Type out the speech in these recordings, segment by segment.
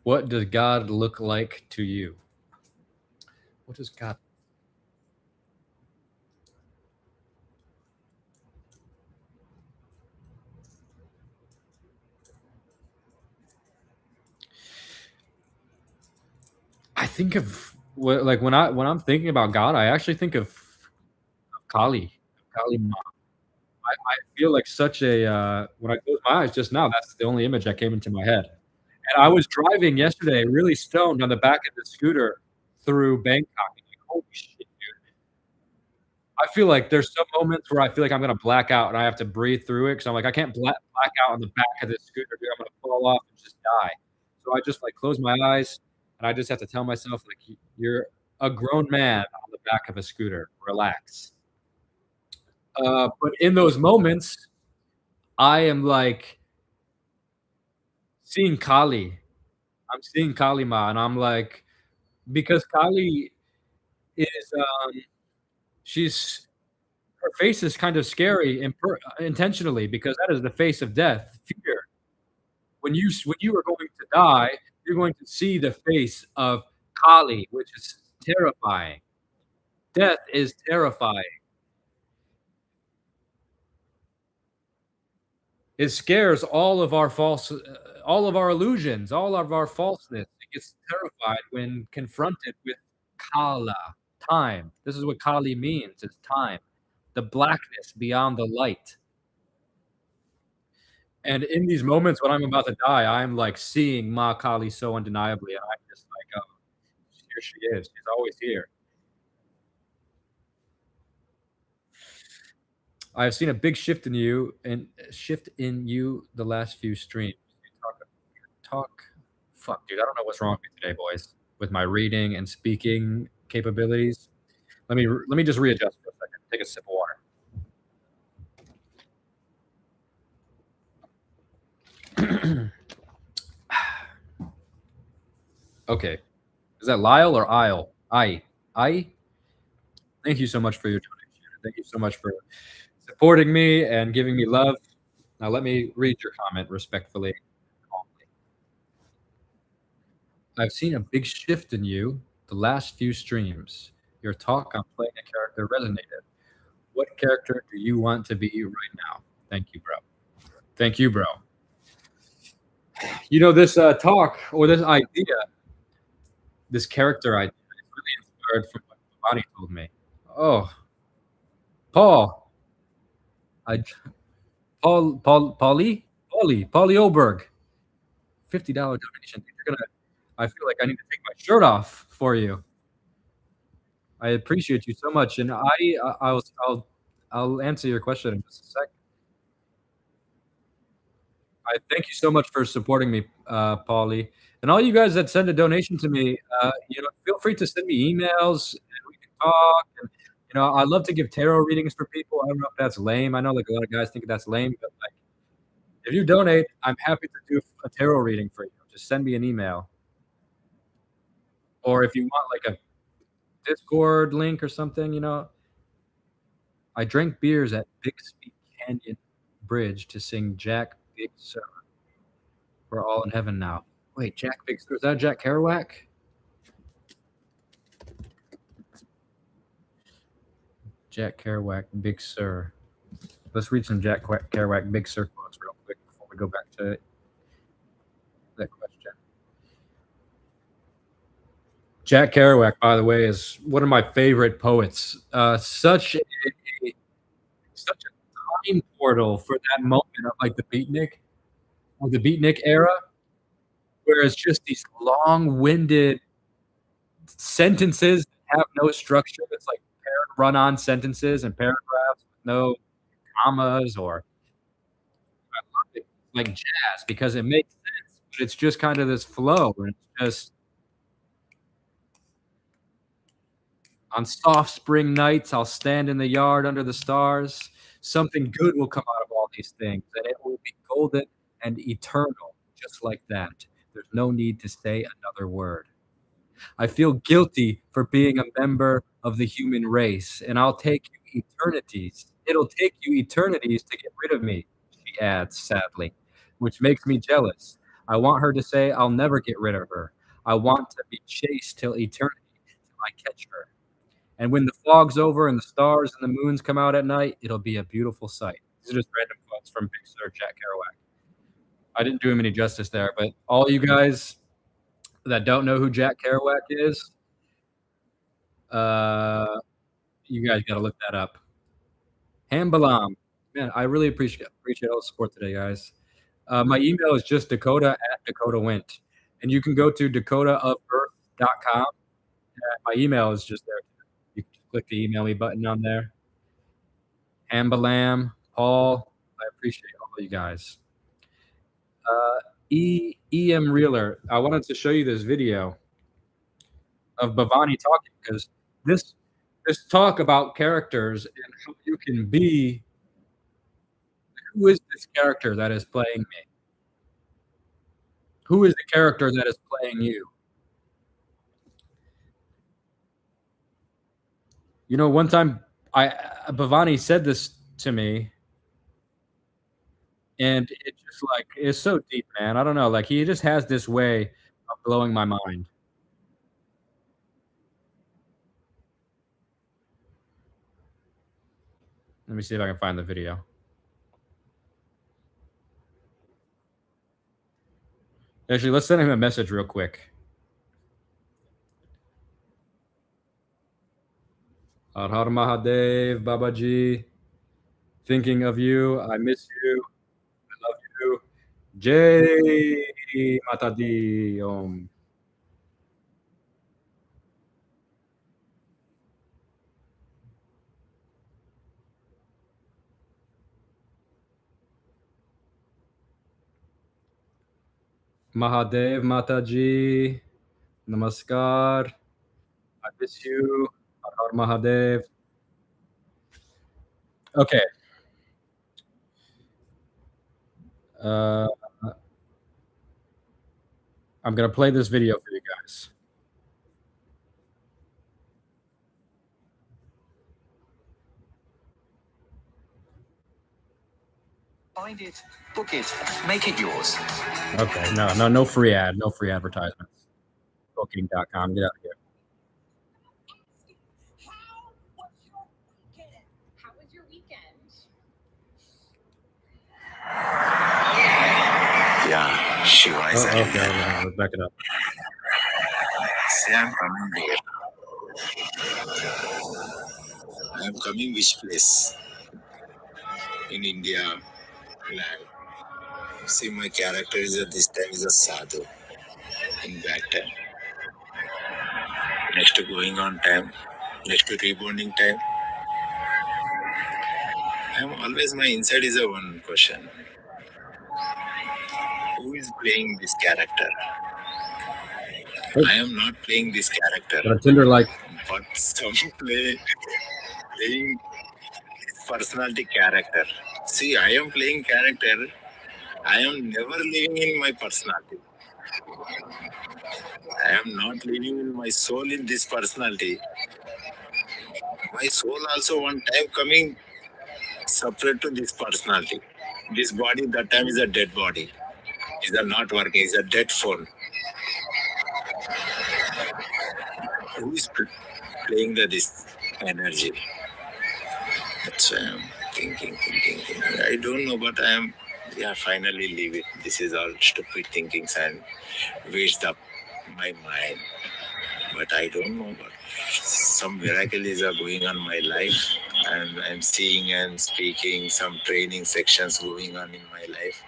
What does God look like to you? What does God I think of like, when I'm thinking about God, I actually think of Kali, Kali Ma. I feel like such a, when I closed my eyes just now, that's the only image that came into my head. And I was driving yesterday really stoned on the back of the scooter through Bangkok, and like, holy shit, dude. I feel like there's some moments where I feel like I'm gonna black out and I have to breathe through it because 'cause I'm like, "I can't black out on the back of this scooter, dude, I'm gonna fall off and just die." So I just, like, close my eyes, and I just have to tell myself, like, "You're a grown man on the back of a scooter, relax." But in those moments, I am, like, seeing Kali. I'm seeing Kali Ma, and I'm like because Kali is, she's her face is kind of scary intentionally because that is the face of death, fear. When you are going to die, you're going to see the face of Kali, which is terrifying. Death is terrifying. It scares all of our illusions, all of our falseness. It gets terrified when confronted with Kala, time. This is what Kali means, it's time. The blackness beyond the light. And in these moments when I'm about to die, I'm, like, seeing Ma Kali so undeniably, and I'm just like, "Oh, here she is. She's always here." I've seen a big shift in you the last few streams. You talk fuck, dude, I don't know what's wrong with me today, boys, with my reading and speaking capabilities. Let me just readjust for a second. Take a sip of water. Okay. Is that Lyle or Isle? I? Thank you so much for your donation. Thank you so much for supporting me and giving me love. Now let me read your comment respectfully. I've seen a big shift in you the last few streams. Your talk on playing a character resonated. What character do you want to be right now? Thank you, bro. Thank you, bro. You know, this talk or this idea, this character idea is really inspired from what Bonnie told me. Oh, Paul. I Paulie Oberg. $50 donation. You're gonna I feel like I need to take my shirt off for you. I appreciate you so much, and I'll answer your question in just a sec. I thank you so much for supporting me, Paulie, and all you guys that send a donation to me, you know, feel free to send me emails, and we can talk, and, you know, I love to give tarot readings for people. I don't know if that's lame. I know, like, a lot of guys think that's lame, but, like, if you donate, I'm happy to do a tarot reading for you. Just send me an email, or if you want, like, a Discord link or something, you know. I drank beers at Bixby Canyon Bridge to sing Jack Big Sur. We're all in heaven now. Wait, Jack Big Sur, is that Jack Kerouac? Jack Kerouac, Big Sur. Let's read some Kerouac, Big Sur quotes real quick before we go back to that question. Jack Kerouac, by the way, is one of my favorite poets. Such a time portal for that moment of like the beatnik era, where it's just these long-winded sentences that have no structure. It's like run-on sentences and paragraphs with no commas or I love it like jazz because it makes sense, but it's just kind of this flow, and it's just on soft spring nights, I'll stand in the yard under the stars. Something good will come out of all these things, and it will be golden and eternal, just like that. There's no need to say another word. I feel guilty for being a member of the human race, and I'll take you eternities. It'll take you eternities to get rid of me, she adds sadly, which makes me jealous. I want her to say, "I'll never get rid of her. I want to be chased till eternity, till I catch her. And when the fog's over and the stars and the moons come out at night, it'll be a beautiful sight." These are just random quotes from Big Sur Jack Kerouac. I didn't do him any justice there, but all you guys that don't know who Jack Kerouac is, uh, you guys gotta look that up. Hambalam. Man, I really appreciate all the support today, guys. My email is just dakota@dakotawent, and you can go to dakotaofearth.com. My email is just there. You can just click the email me button on there. Hambalam, Paul, I appreciate all of you guys. EM Reeler, I wanted to show you this video of Bhavani talking because this talk about characters and how you can be. Who is this character that is playing me? Who is the character that is playing you? You know, one time Bhavani said this to me, and it just like it's so deep, man. I don't know, like he just has this way of blowing my mind. Let me see if I can find the video. Actually, let's send him a message real quick. Har Har Mahadev, Babaji, thinking of you. I miss you. I love you. Jai Mata Di Om. Mahadev Mataji, Namaskar. I miss you. Har Har Mahadev. Okay. I'm gonna play this video for you guys. Find it, book it, make it yours. Okay, no free ad, no free advertisements. Booking.com, get out of here. How was your weekend? Yeah, Shiva is Oh, okay, let's back it up. Say I'm coming here. I'm coming which place? In India. Land. See, my character is at this time is a sadhu. In that time. Next to going on time. Next to rebonding time. I'm always my inside is a one question. Who is playing this character? Oh. I am not playing this character. Got a Tinder like. But some playing personality character. See, I am playing character. I am never living in my personality. I am not living in my soul in this personality. My soul also one time coming separate to this personality. This body that time is a dead body. Is not working. Is a dead phone. Who is playing this energy? That's why I'm thinking. I don't know, but I am. Yeah, finally leave it. This is all stupid thinkings and waste up my mind. But I don't know. But some miracles are going on in my life, and I'm seeing and speaking some training sections going on in my life.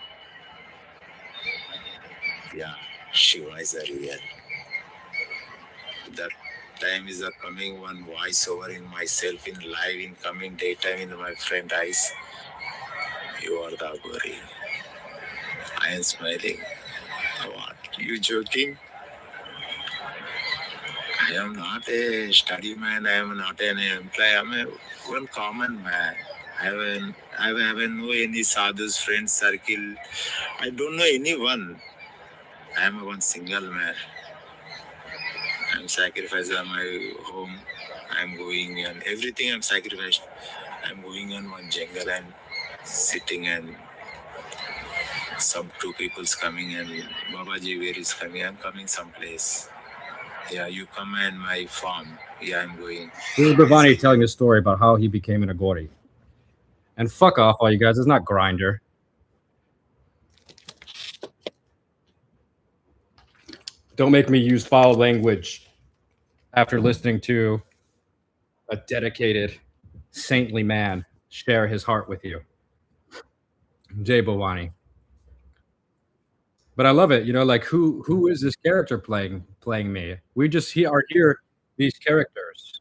Yeah, Shiva is a real. That time is a coming one voiceover in myself in live in coming daytime in my friend eyes. You are the Agori. I am smiling. What? You joking? I am not a study man. I am not an employee. I am a one common man. I haven't know any sadhus, friends, circle. I don't know anyone. I am one single man. I am sacrificed on my home. I am going and everything I am sacrificed. I am going on one jungle and sitting and some two people's coming and Babaji, where is coming? I'm coming someplace. Yeah, you come in my farm. Yeah, I'm going. This is Bhavani telling a story about how he became an Agori. And fuck off, all you guys. It's not Grinder. Don't make me use foul language after listening to a dedicated, saintly man share his heart with you. Jay Bhavani. But I love it, you know, like who is this character playing me? We just are here these characters.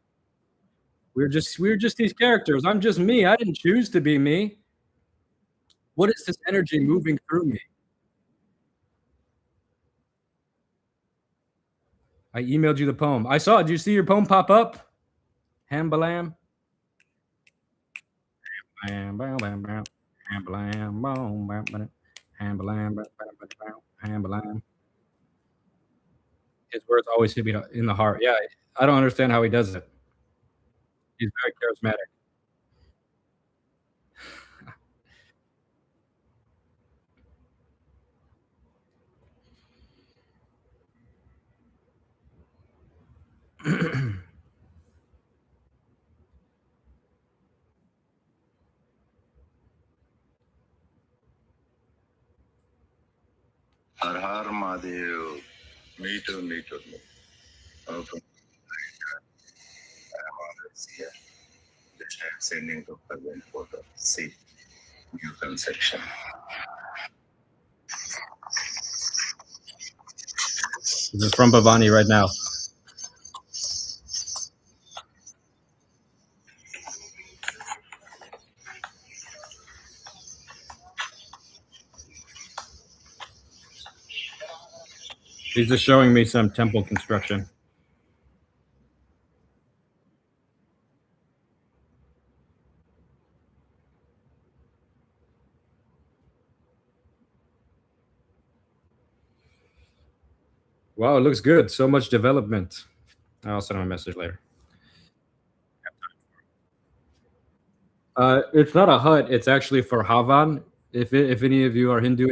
We're just these characters. I'm just me. I didn't choose to be me. What is this energy moving through me? I emailed you the poem. I saw it. Did you see your poem pop up? Hambalam. Hambalam. His words always hit me in the heart. Yeah, I don't understand how he does it. He's very charismatic. Har Har Mahadev. Me too, me too. Okay. I'm always here. Just I'm sending to Praveen photo. See, new conception. This is from Bhavani right now. He's just showing me some temple construction. Wow, it looks good. So much development. I'll send him a message later. It's not a hut. It's actually for Havan. If any of you are Hindu,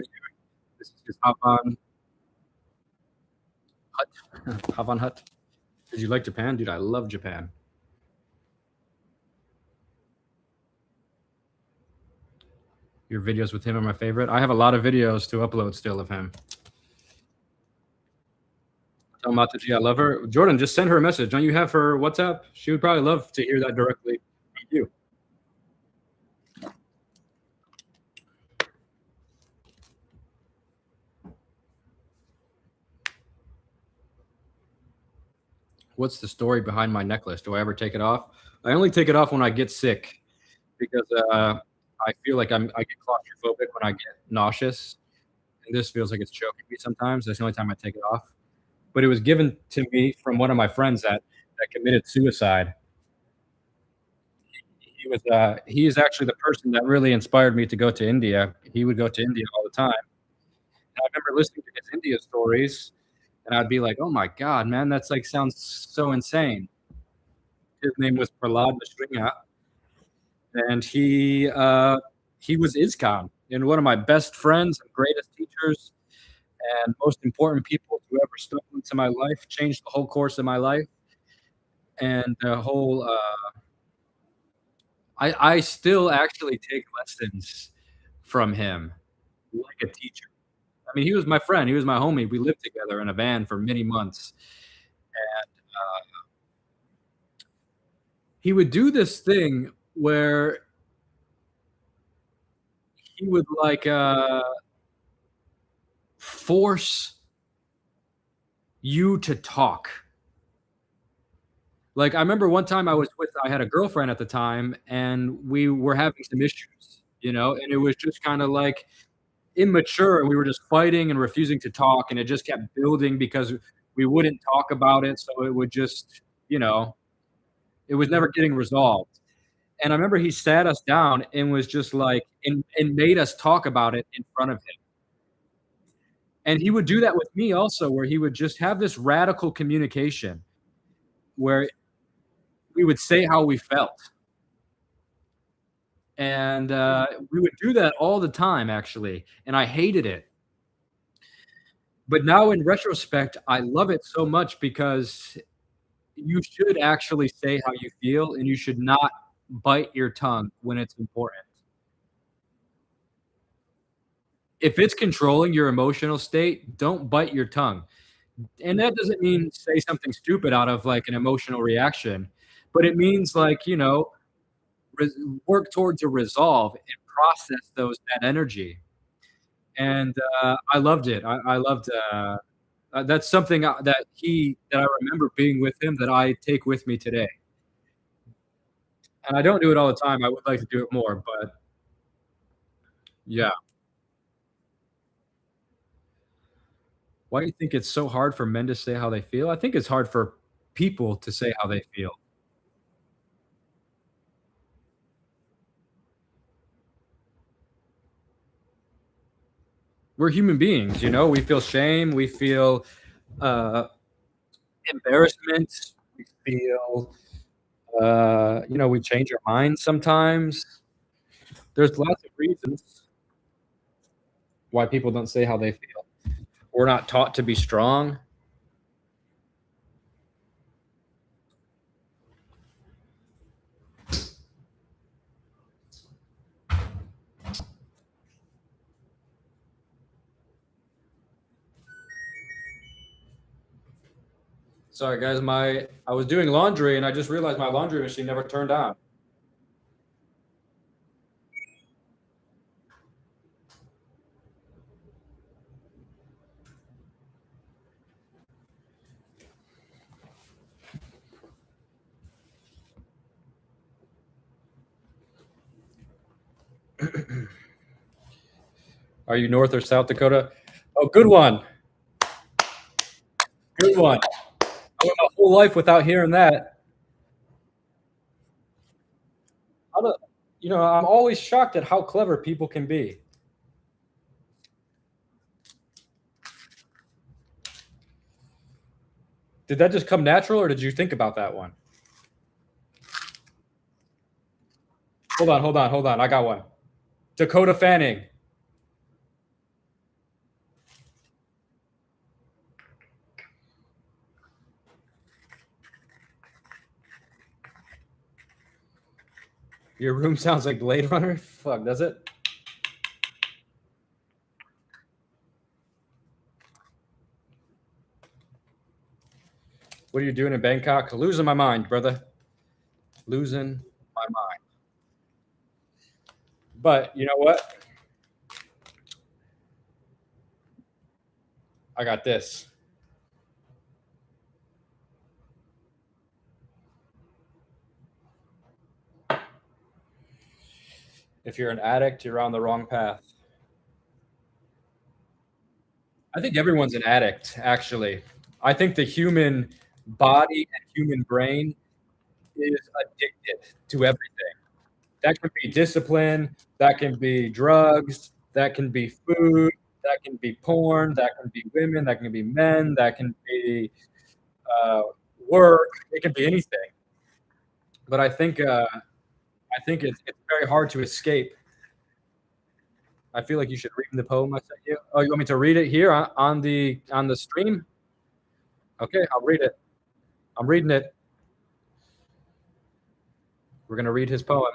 this is Havan hut. Havan hut. Did you like Japan? Dude, I love Japan. Your videos with him are my favorite. I have a lot of videos to upload still of him. Tell Mataji I love her. Jordan, just send her a message. Don't you have her WhatsApp? She would probably love to hear that directly from you. What's the story behind my necklace? Do I ever take it off? I only take it off when I get sick because I feel like I get claustrophobic when I get nauseous. And this feels like it's choking me sometimes. That's the only time I take it off. But it was given to me from one of my friends that committed suicide. He is actually the person that really inspired me to go to India. He would go to India all the time. And I remember listening to his India stories, and I'd be like, "Oh my God, man, that's like sounds so insane." His name was Prahlad Mishringa, and he was ISKCON, and one of my best friends and greatest teachers and most important people to ever step into my life, changed the whole course of my life, and the whole. I still actually take lessons from him, like a teacher. I mean, he was my friend. He was my homie. We lived together in a van for many months, and he would do this thing where he would like force you to talk. Like I remember one time I had a girlfriend at the time, and we were having some issues, you know, and it was just kind of like immature, and we were just fighting and refusing to talk, and it just kept building because we wouldn't talk about it, so it would just, you know, it was never getting resolved. And I remember he sat us down and was just like and made us talk about it in front of him. And he would do that with me also, where he would just have this radical communication where we would say how we felt. and we would do that all the time, actually, and I hated it. But now in retrospect, I love it so much because you should actually say how you feel, and you should not bite your tongue when it's important. If it's controlling your emotional state, don't bite your tongue. And that doesn't mean say something stupid out of, like, an emotional reaction, but it means, like, res work towards a resolve and process that energy. And, I loved it. I loved, that's something, that I remember being with him that I take with me today. And I don't do it all the time, I would like to do it more, but yeah. Why do you think it's so hard for men to say how they feel? I think it's hard for people to say how they feel. We're human beings, we feel shame, we feel, uh, embarrassment, we feel, we change our minds sometimes. There's lots of reasons why people don't say how they feel. We're not taught to be strong. Sorry, guys, I was doing laundry and I just realized my laundry machine never turned on. Are you North or South Dakota? Oh, good one. Good one. I went my whole life without hearing that. I don't I'm always shocked at how clever people can be. Did that just come natural, or did you think about that one? Hold on. I got one. Dakota Fanning. Your room sounds like Blade Runner? Fuck, does it? What are you doing in Bangkok? Losing my mind, brother. Losing my mind. But you know what? I got this. If you're an addict, you're on the wrong path. I think everyone's an addict, actually. I think the human body and human brain is addicted to everything. That can be discipline, that can be drugs, that can be food, that can be porn, that can be women, that can be men, that can be uh, work. It can be anything. But I think it's very hard to escape. I feel like you should read the poem I sent you. Oh, you want me to read it here on the stream? Okay, I'll read it. I'm reading it. We're gonna read his poem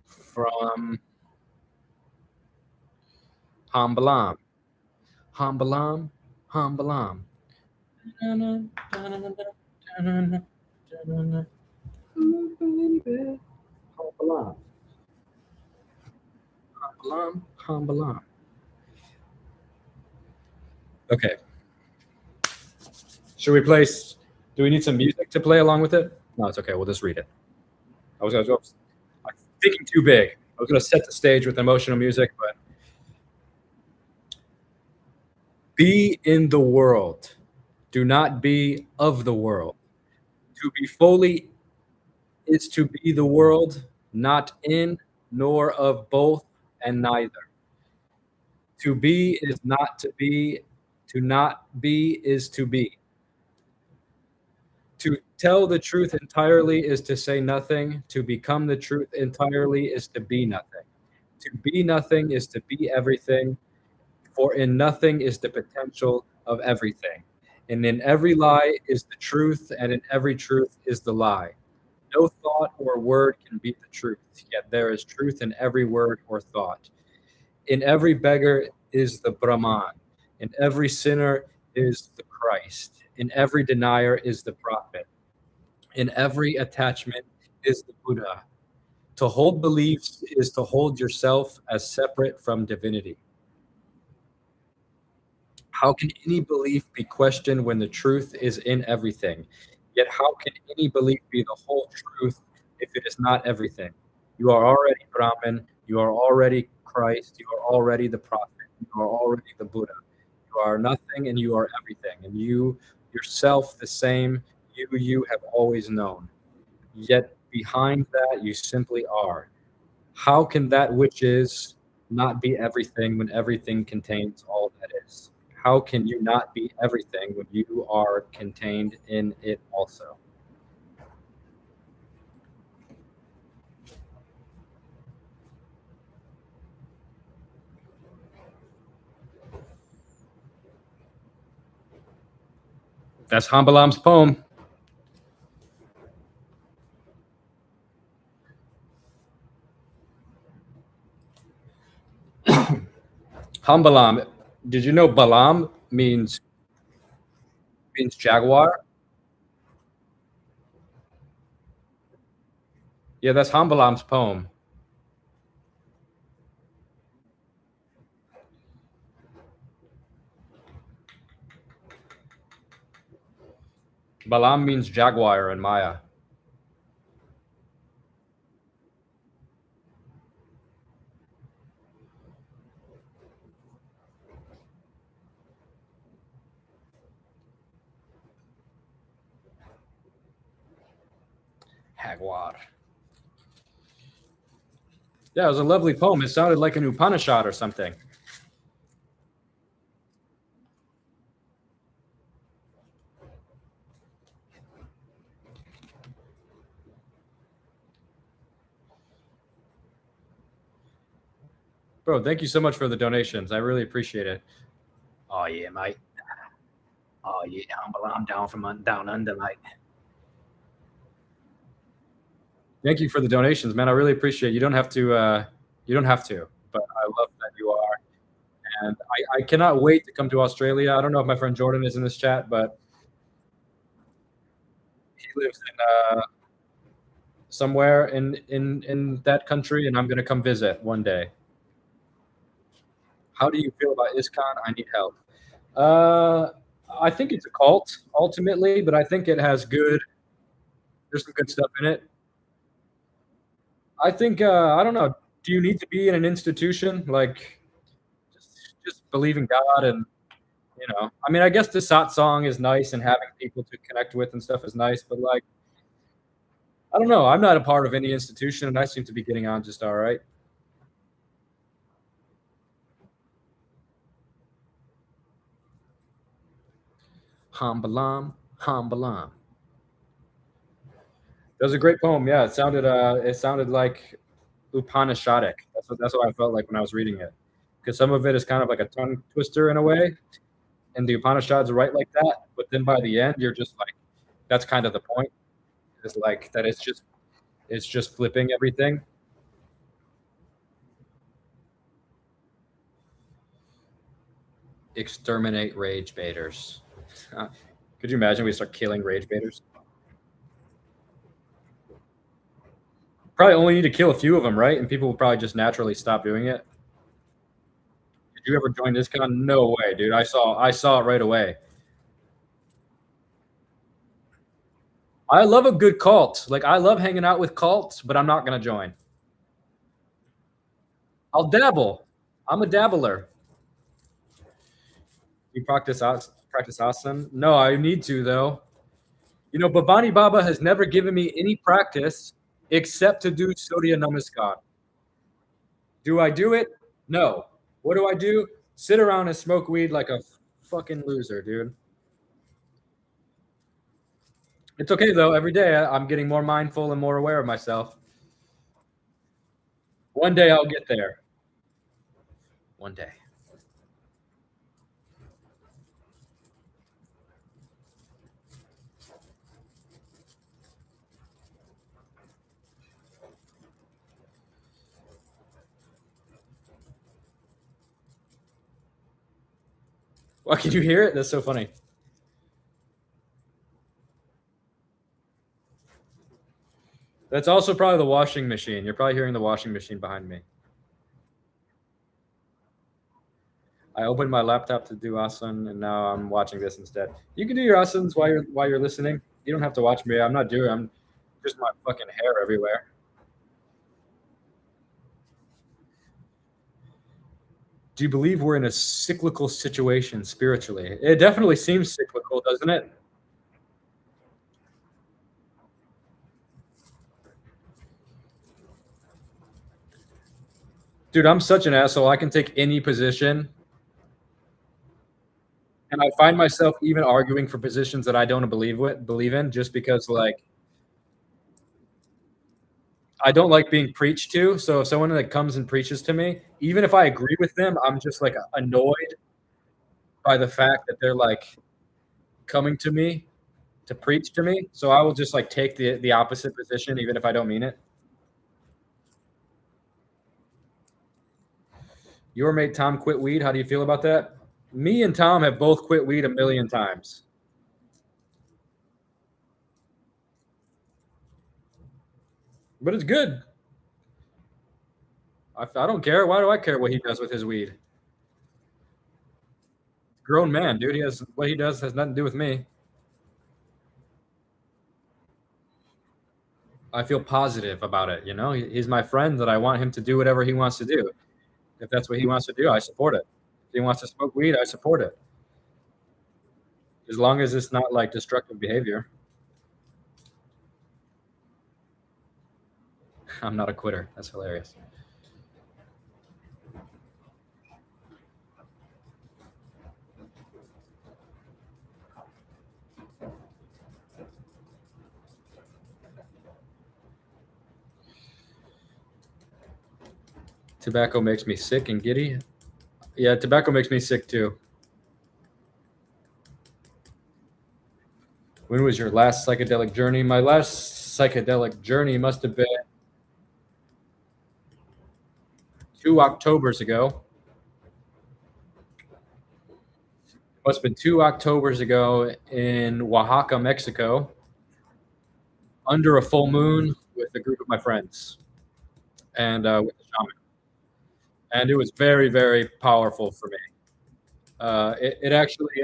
from Hambalam. Hambalam, Hambalam. Hambalam, Hambalam, Hambalam. Okay. Should we place? Do we need some music to play along with it? No, it's okay. We'll just read it. I'm thinking too big. I was gonna set the stage with emotional music, but be in the world. Do not be of the world. To be fully is to be the world, not in nor of both and neither. To be is not to be. To not be is to be. To tell the truth entirely is to say nothing. To become the truth entirely is to be nothing. To be nothing is to be everything. For in nothing is the potential of everything. And in every lie is the truth, and in every truth is the lie. No thought or word can beat the truth, yet there is truth in every word or thought. In every beggar is the Brahman. In every sinner is the Christ. In every denier is the prophet. In every attachment is the Buddha. To hold beliefs is to hold yourself as separate from divinity. How can any belief be questioned when the truth is in everything? Yet how can any belief be the whole truth if it is not everything? You are already Brahman, you are already Christ, you are already the prophet, you are already the Buddha. You are nothing and you are everything, and you yourself the same, you have always known. Yet behind that you simply are. How can that which is not be everything when everything contains all that is? How can you not be everything when you are contained in it also? That's Hambalam's poem. Hambalam. Did you know Balam means jaguar? Yeah, that's Hambalam's poem. Balam means jaguar in Maya. Jaguar. Yeah, it was a lovely poem. It sounded like an Upanishad or something. Bro, thank you so much for the donations. I really appreciate it. Oh yeah, mate. Oh yeah, I'm down from down under, mate. Thank you for the donations, man. I really appreciate it. You don't have to. You don't have to, but I love that you are. And I cannot wait to come to Australia. I don't know if my friend Jordan is in this chat, but he lives in somewhere in that country, and I'm gonna come visit one day. How do you feel about ISKCON? I need help. I think it's a cult ultimately, but I think it has good. There's some good stuff in it. I think I don't know. Do you need to be in an institution like just believe in God and I mean, I guess the satsang is nice and having people to connect with and stuff is nice, but like, I don't know. I'm not a part of any institution, and I seem to be getting on just all right. Hambalam, Hambalam. That was a great poem. Yeah, it sounded like Upanishadic. That's what I felt like when I was reading it. Because some of it is kind of like a tongue twister in a way, and the Upanishads write like that. But then by the end, you're just like, that's kind of the point. It's like that. It's just flipping everything. Exterminate rage baiters. Could you imagine we start killing rage baiters? Probably only need to kill a few of them, right? And people will probably just naturally stop doing it. Did you ever join this con? No way, dude. I saw it right away. I love a good cult. Like I love hanging out with cults, but I'm not gonna join. I'll dabble. I'm a dabbler. You practice asana? No, I need to though. You know, Babani Baba has never given me any practice except to do Surya Namaskar. Do I do it? No. What do I do? Sit around and smoke weed like a fucking loser, dude. It's okay though. Every day I'm getting more mindful and more aware of myself. One day I'll get there. One day. Well, can you hear it? That's so funny. That's also probably the washing machine. You're probably hearing the washing machine behind me. I opened my laptop to do asan, and now I'm watching this instead. You can do your asans while you're listening. You don't have to watch me. I'm not doing. I'm just my fucking hair everywhere. Do you believe we're in a cyclical situation spiritually? It definitely seems cyclical, doesn't it? Dude, I'm such an asshole. I can take any position, and I find myself even arguing for positions that I don't believe in, just because like I don't like being preached to. So if someone that comes and preaches to me, even if I agree with them, I'm just like annoyed by the fact that they're like coming to me to preach to me. So I will just like take the opposite position, even if I don't mean it. Your mate Tom quit weed. How do you feel about that? Me and Tom have both quit weed a million times. But it's good. I don't care. Why do I care what he does with his weed? Grown man, dude. He has what he does has nothing to do with me. I feel positive about it. You know, he's my friend that I want him to do whatever he wants to do. If that's what he wants to do, I support it. If he wants to smoke weed, I support it. As long as it's not like destructive behavior. I'm not a quitter. That's hilarious. Tobacco makes me sick and giddy. Yeah, tobacco makes me sick too. When was your last psychedelic journey? My last psychedelic journey must have been 2 Octobers ago. Must have been 2 Octobers ago in Oaxaca, Mexico, under a full moon with a group of my friends and with the shaman. And it was very, very powerful for me. It actually,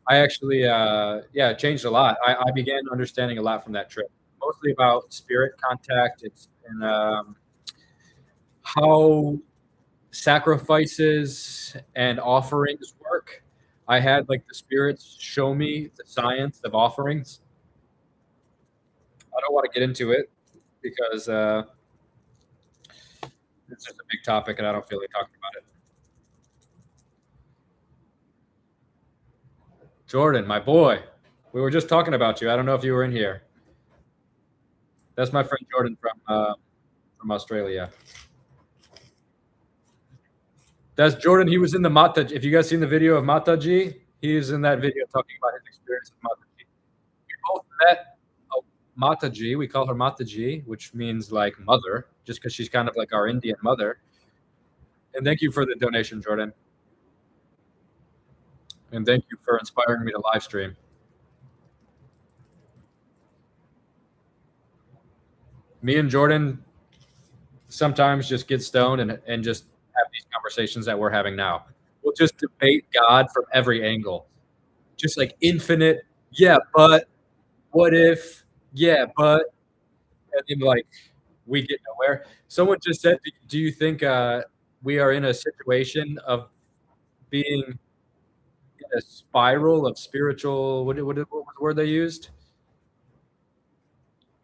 I actually, yeah, it changed a lot. I began understanding a lot from that trip, mostly about spirit contact and how sacrifices and offerings work. I had like the spirits show me the science of offerings. I don't want to get into it because it's just a big topic and I don't feel like talking about it. Jordan, my boy, we were just talking about you. I don't know if you were in here. That's my friend Jordan from Australia. That's Jordan. He was in the Mata. If you guys seen the video of Mataji, he is in that video talking about his experience with Mataji. We both met Mataji. We call her Mataji, which means like mother, just because she's kind of like our Indian mother. And thank you for the donation, Jordan. And thank you for inspiring me to live stream. Me and Jordan sometimes just get stoned and just have these conversations that we're having now. We'll just debate God from every angle. Just like infinite, yeah, but what if, yeah, but, and then like we get nowhere. Someone just said, do you think we are in a situation of being in a spiral of spiritual, what was the word they used?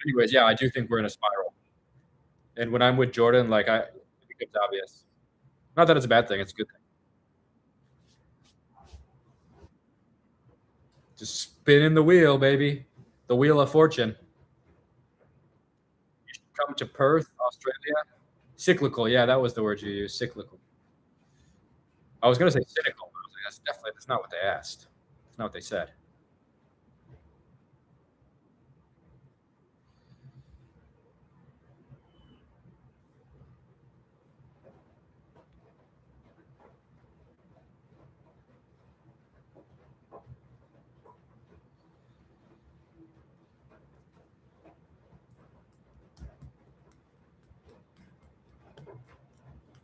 Anyways, yeah, I do think we're in a spiral. And when I'm with Jordan, like I think it's obvious. Not that it's a bad thing, it's a good thing. Just spinning the wheel, baby. The Wheel of Fortune. You should come to Perth, Australia. Cyclical, yeah, that was the word you used. Cyclical. I was gonna say cynical, but I was like, that's not what they asked. That's not what they said.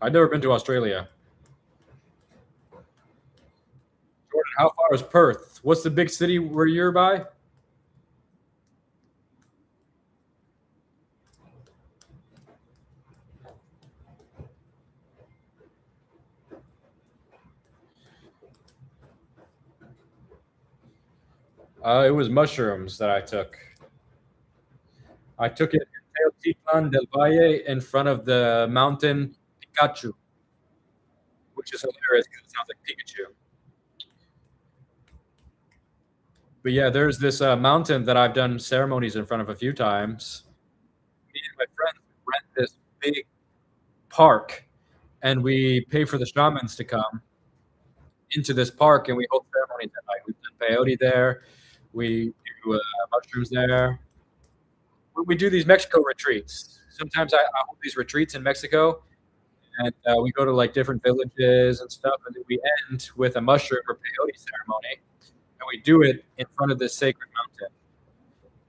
I've never been to Australia. Jordan, how far is Perth? What's the big city where you're by? It was mushrooms that I took. I took it in Teotihuacan del Valle in front of the mountain Pikachu, which is hilarious because it sounds like Pikachu. But yeah, there's this mountain that I've done ceremonies in front of a few times. Me and my friends rent this big park, and we pay for the shamans to come into this park, and we hold ceremonies at night. We've done peyote there. We do mushrooms there. We do these Mexico retreats. Sometimes I hold these retreats in Mexico, and we go to like different villages and stuff, and then we end with a mushroom or peyote ceremony, and we do it in front of this sacred mountain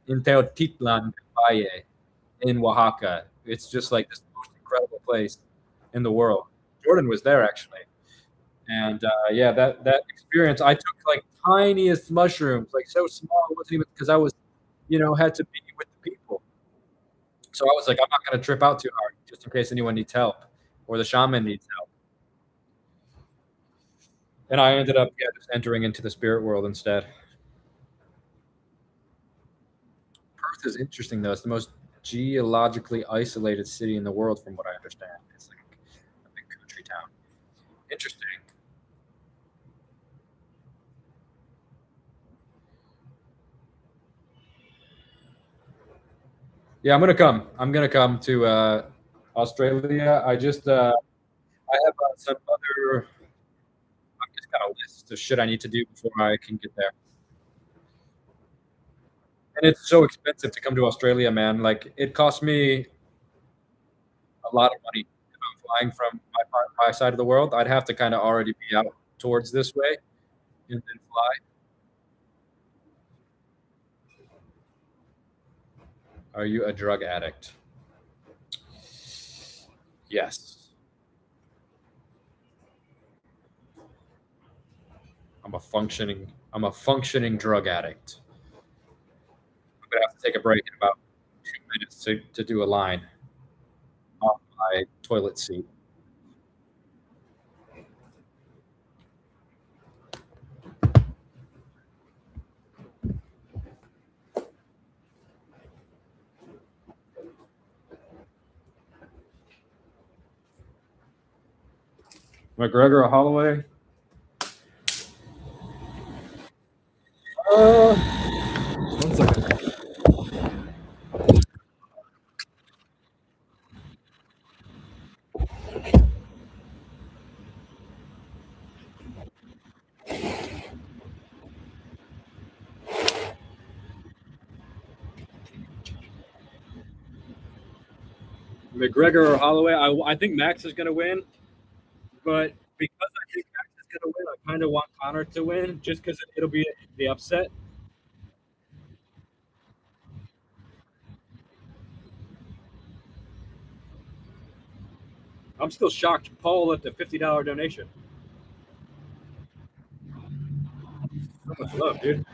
in Teotitlan Valle in Oaxaca. It's just like this most incredible place in the world. Jordan was there actually, and yeah, that experience. I took like tiniest mushrooms, like so small. It wasn't even because I was, had to be with the people. So I was like, I'm not going to trip out too hard, just in case anyone needs help or the shaman needs help. And I ended up just entering into the spirit world instead. Perth is interesting though. It's the most geologically isolated city in the world, from what I understand. It's like a big country town. Interesting. Yeah, I'm gonna come. I'm gonna come to Australia. I have some other. I've just got a list of shit I need to do before I can get there. And it's so expensive to come to Australia, man. Like it costs me a lot of money if I'm flying from my side of the world. I'd have to kind of already be out towards this way and then fly. Are you a drug addict? Yes. I'm a functioning drug addict. I'm gonna have to take a break in about 2 minutes to do a line off my toilet seat. McGregor or Holloway? Uh, 1 second. McGregor or Holloway? I think Max is gonna win, but because I think Max is gonna win, I kind of want Connor to win, just because it'll be the upset. I'm still shocked. Paul left a $50 donation. So much love, dude.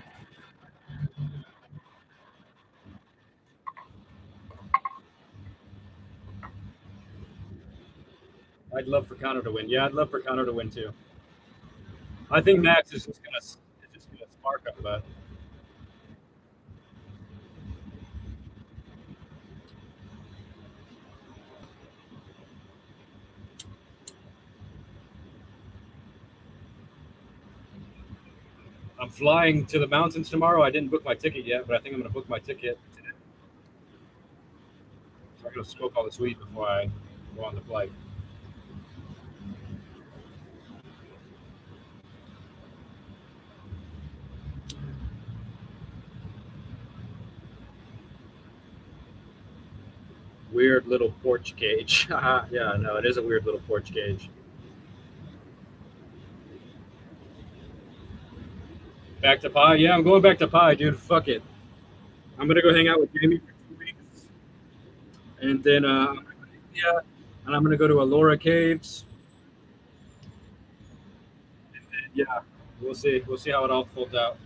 I'd love for Connor to win. Yeah, I'd love for Connor to win too. I think Max is just gonna spark up, but I'm flying to the mountains tomorrow. I didn't book my ticket yet, but I think I'm gonna book my ticket today. So I'm gonna smoke all this weed before I go on the flight. Weird little porch cage. Yeah, no, it is a weird little porch cage. Back to Pi? Yeah, I'm going back to Pi, dude. Fuck it. I'm gonna go hang out with Jamie for 2 weeks, and then yeah, and I'm gonna go to Alora Caves. Yeah, we'll see. We'll see how it all folds out.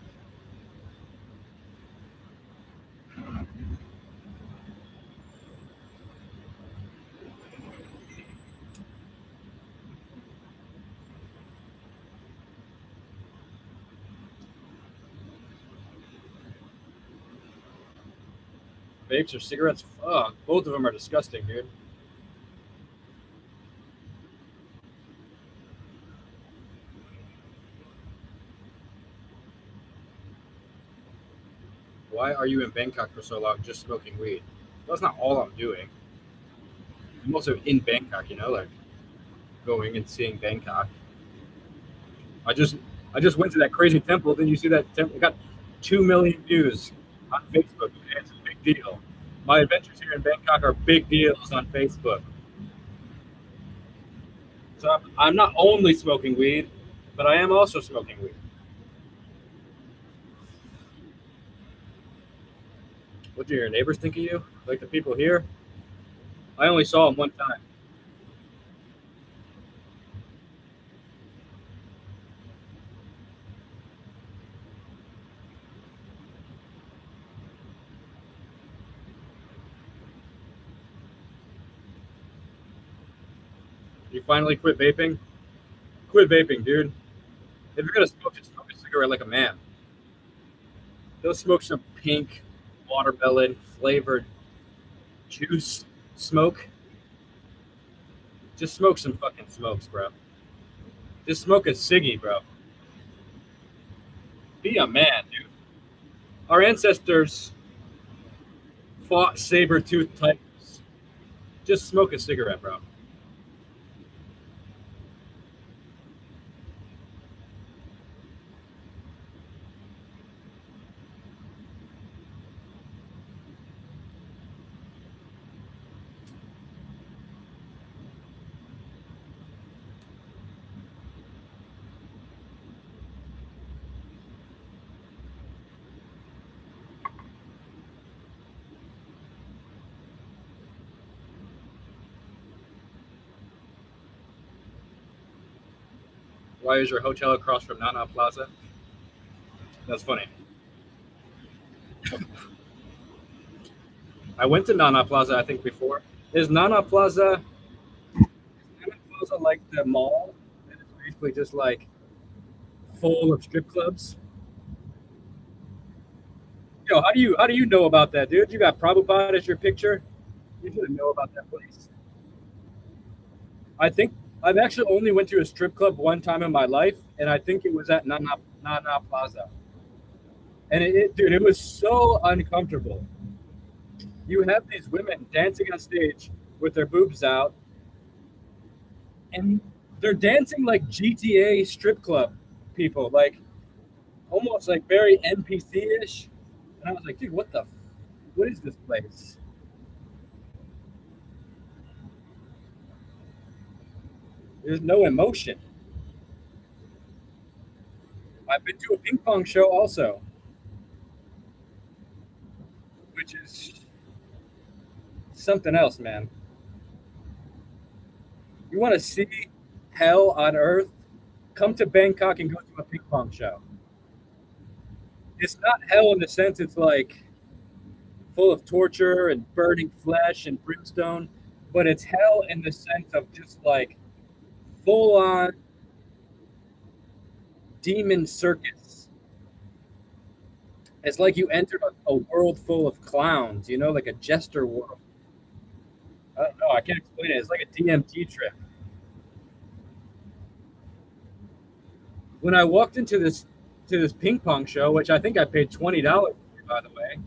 Vapes or cigarettes? Fuck, both of them are disgusting, dude. Why are you in Bangkok for so long just smoking weed? That's not all I'm doing. I'm also in Bangkok, you know, like going and seeing Bangkok. I just I just went to that crazy temple. Then you see that temple? It got 2 million views on Facebook. It's a big deal. My adventures here in Bangkok are big deals on Facebook. So I'm not only smoking weed, but I am also smoking weed. What do your neighbors think of you? Like the people here? I only saw them one time. You finally quit vaping? Quit vaping, dude. If you're gonna smoke, just smoke a cigarette like a man. Go smoke some pink watermelon flavored juice smoke. Just smoke some fucking smokes, bro. Just smoke a ciggy, bro. Be a man, dude. Our ancestors fought saber-toothed tigers. Just smoke a cigarette, bro. Why is your hotel across from Nana Plaza? That's funny. I went to Nana Plaza, I think, before. Is Nana Plaza like the mall? And it's basically just like full of strip clubs. Yo, how do you know about that, dude? You got Prabhupada as your picture. You should know about that place. I think I've actually only went to a strip club one time in my life, and I think it was at Nana Plaza. And dude, it was so uncomfortable. You have these women dancing on stage with their boobs out, and they're dancing like GTA strip club people, like almost like very NPC-ish. And I was like, dude, what is this place? There's no emotion. I've been to a ping pong show also, which is something else, man. You want to see hell on earth? Come to Bangkok and go to a ping pong show. It's not hell in the sense it's like full of torture and burning flesh and brimstone, but it's hell in the sense of just like full on demon circus. It's like you entered a world full of clowns, you know, like a jester world. I don't know. I can't explain it. It's like a DMT trip. When I walked into to this ping pong show, which I think I paid $20 for, by the way.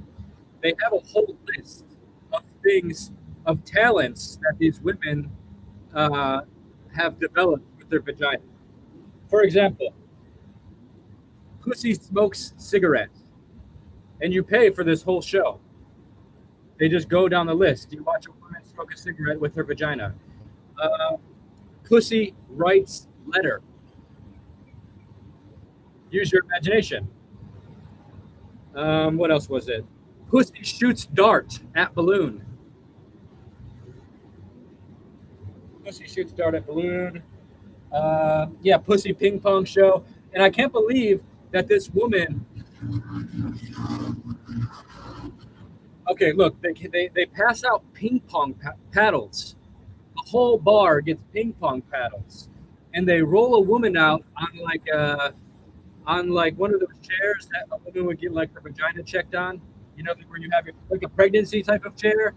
They have a whole list of things, of talents that these women uh, have developed with their vagina. For example, pussy smokes cigarettes, and you pay for this whole show. They just go down the list. You watch a woman smoke a cigarette with her vagina. Uh, Pussy writes letter. Use your imagination. What else was it? Pussy shoots dart at balloon. Pussy shoots dart at balloon. Yeah, pussy ping pong show. And I can't believe that this woman. Okay, look, they pass out ping pong paddles. The whole bar gets ping pong paddles, and they roll a woman out on like one of those chairs that a woman would get like her vagina checked on. You know, where you have like a pregnancy type of chair,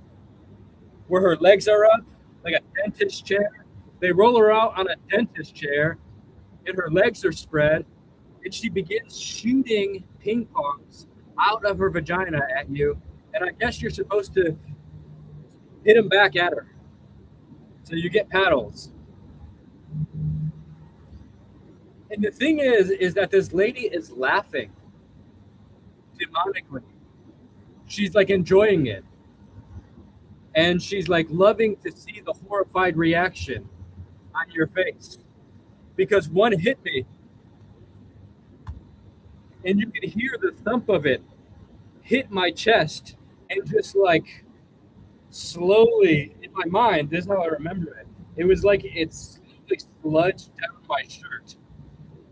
where her legs are up, like a dentist chair. They roll her out on a dentist chair, and her legs are spread, and she begins shooting ping pongs out of her vagina at you. And I guess you're supposed to hit them back at her. So you get paddles. And the thing is that this lady is laughing demonically. She's like enjoying it. And she's like loving to see the horrified reaction on your face. Because one hit me, and you can hear the thump of it hit my chest, and just like slowly in my mind, this is how I remember it. It was like it slowly sludged down my shirt.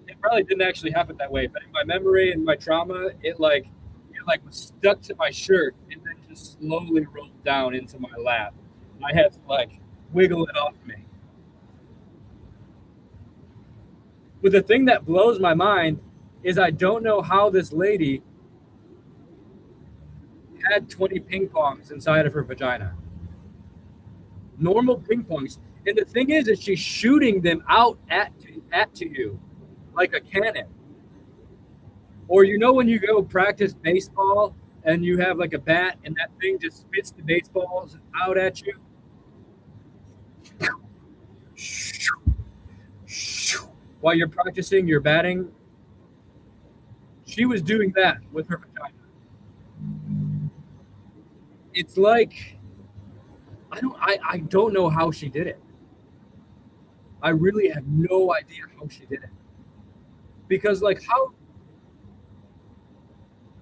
It probably didn't actually happen that way, but in my memory and my trauma, it was stuck to my shirt and then just slowly rolled down into my lap. I had to like wiggle it off me. But the thing that blows my mind is I don't know how this lady had 20 ping pongs inside of her vagina. Normal ping pongs. And the thing is she's shooting them out at to you like a cannon. Or you know when you go practice baseball and you have like a bat and that thing just spits the baseballs out at you? While you're practicing your batting, she was doing that with her vagina. It's like I don't know how she did it. I really have no idea how she did it. Because like how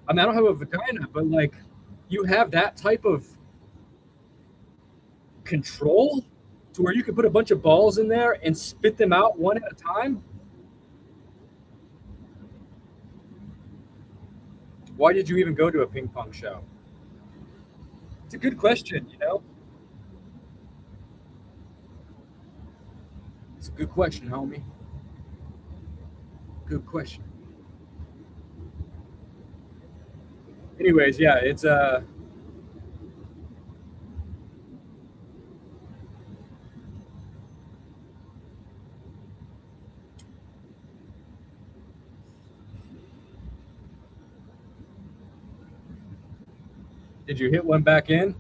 I mean I don't have a vagina, but like you have that type of control to where you can put a bunch of balls in there and spit them out one at a time? Why did you even go to a ping pong show? It's a good question, you know? It's a good question, homie. Good question. Anyways, yeah, it's Did you hit one back in?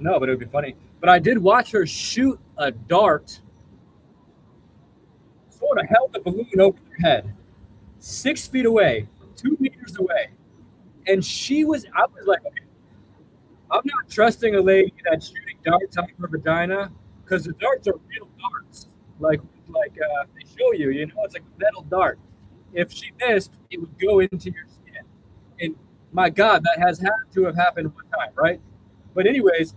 No, but it would be funny. But I did watch her shoot a dart, sort of held the balloon over her head, 6 feet away, 2 meters away. And I was like, okay, I'm not trusting a lady that's shooting darts out of her vagina because the darts are real darts. Like they show you, you know, it's like a metal dart. If she missed, it would go into your skin. And my God, that has had to have happened one time, right? But anyways,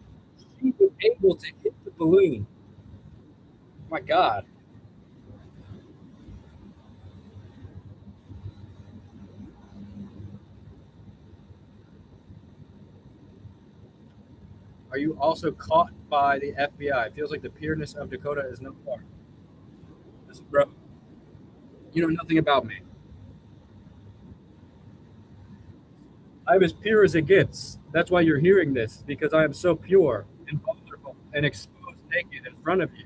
she was able to hit the balloon. My God. Are you also caught by the FBI? It feels like the pureness of Dakota is no more. Listen, bro, you know nothing about me. I'm as pure as it gets. That's why you're hearing this, because I am so pure and vulnerable. and exposed naked in front of you.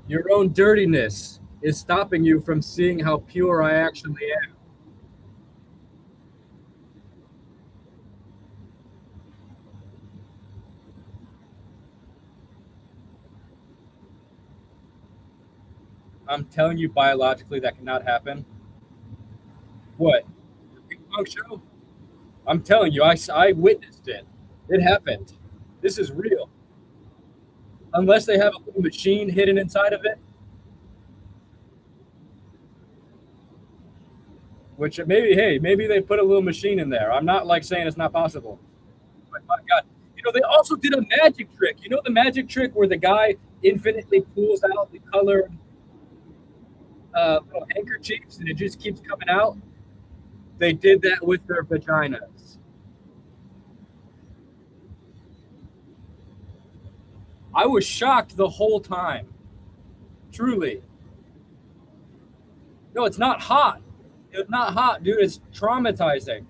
Your own dirtiness is stopping you from seeing how pure I actually am. I'm telling you, biologically, that cannot happen. What? The ping pong show? I'm telling you, I witnessed it. It happened. This is real. Unless they have a little machine hidden inside of it, which maybe, hey, maybe they put a little machine in there. I'm not like saying it's not possible. But my God, they also did a magic trick. You know the magic trick where the guy infinitely pulls out the colored little handkerchiefs and it just keeps coming out? They did that with their vaginas. I was shocked the whole time. Truly. No, it's not hot. It's not hot, dude. It's traumatizing.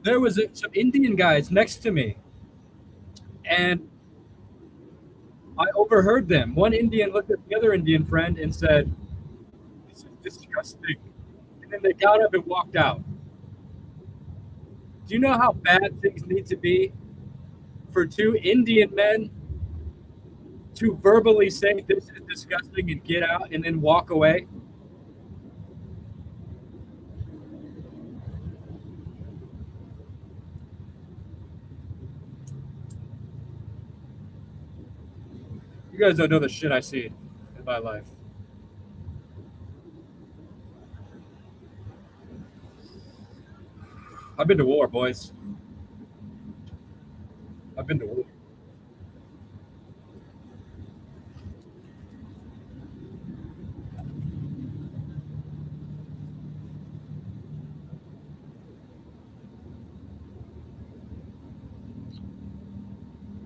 There was some Indian guys next to me, and I overheard them. One Indian looked at the other Indian friend and said, "This is disgusting." And then they got up and walked out. Do you know how bad things need to be for two Indian men to verbally say this is disgusting and get out and then walk away? You guys don't know the shit I see in my life. I've been to war, boys. I've been to war.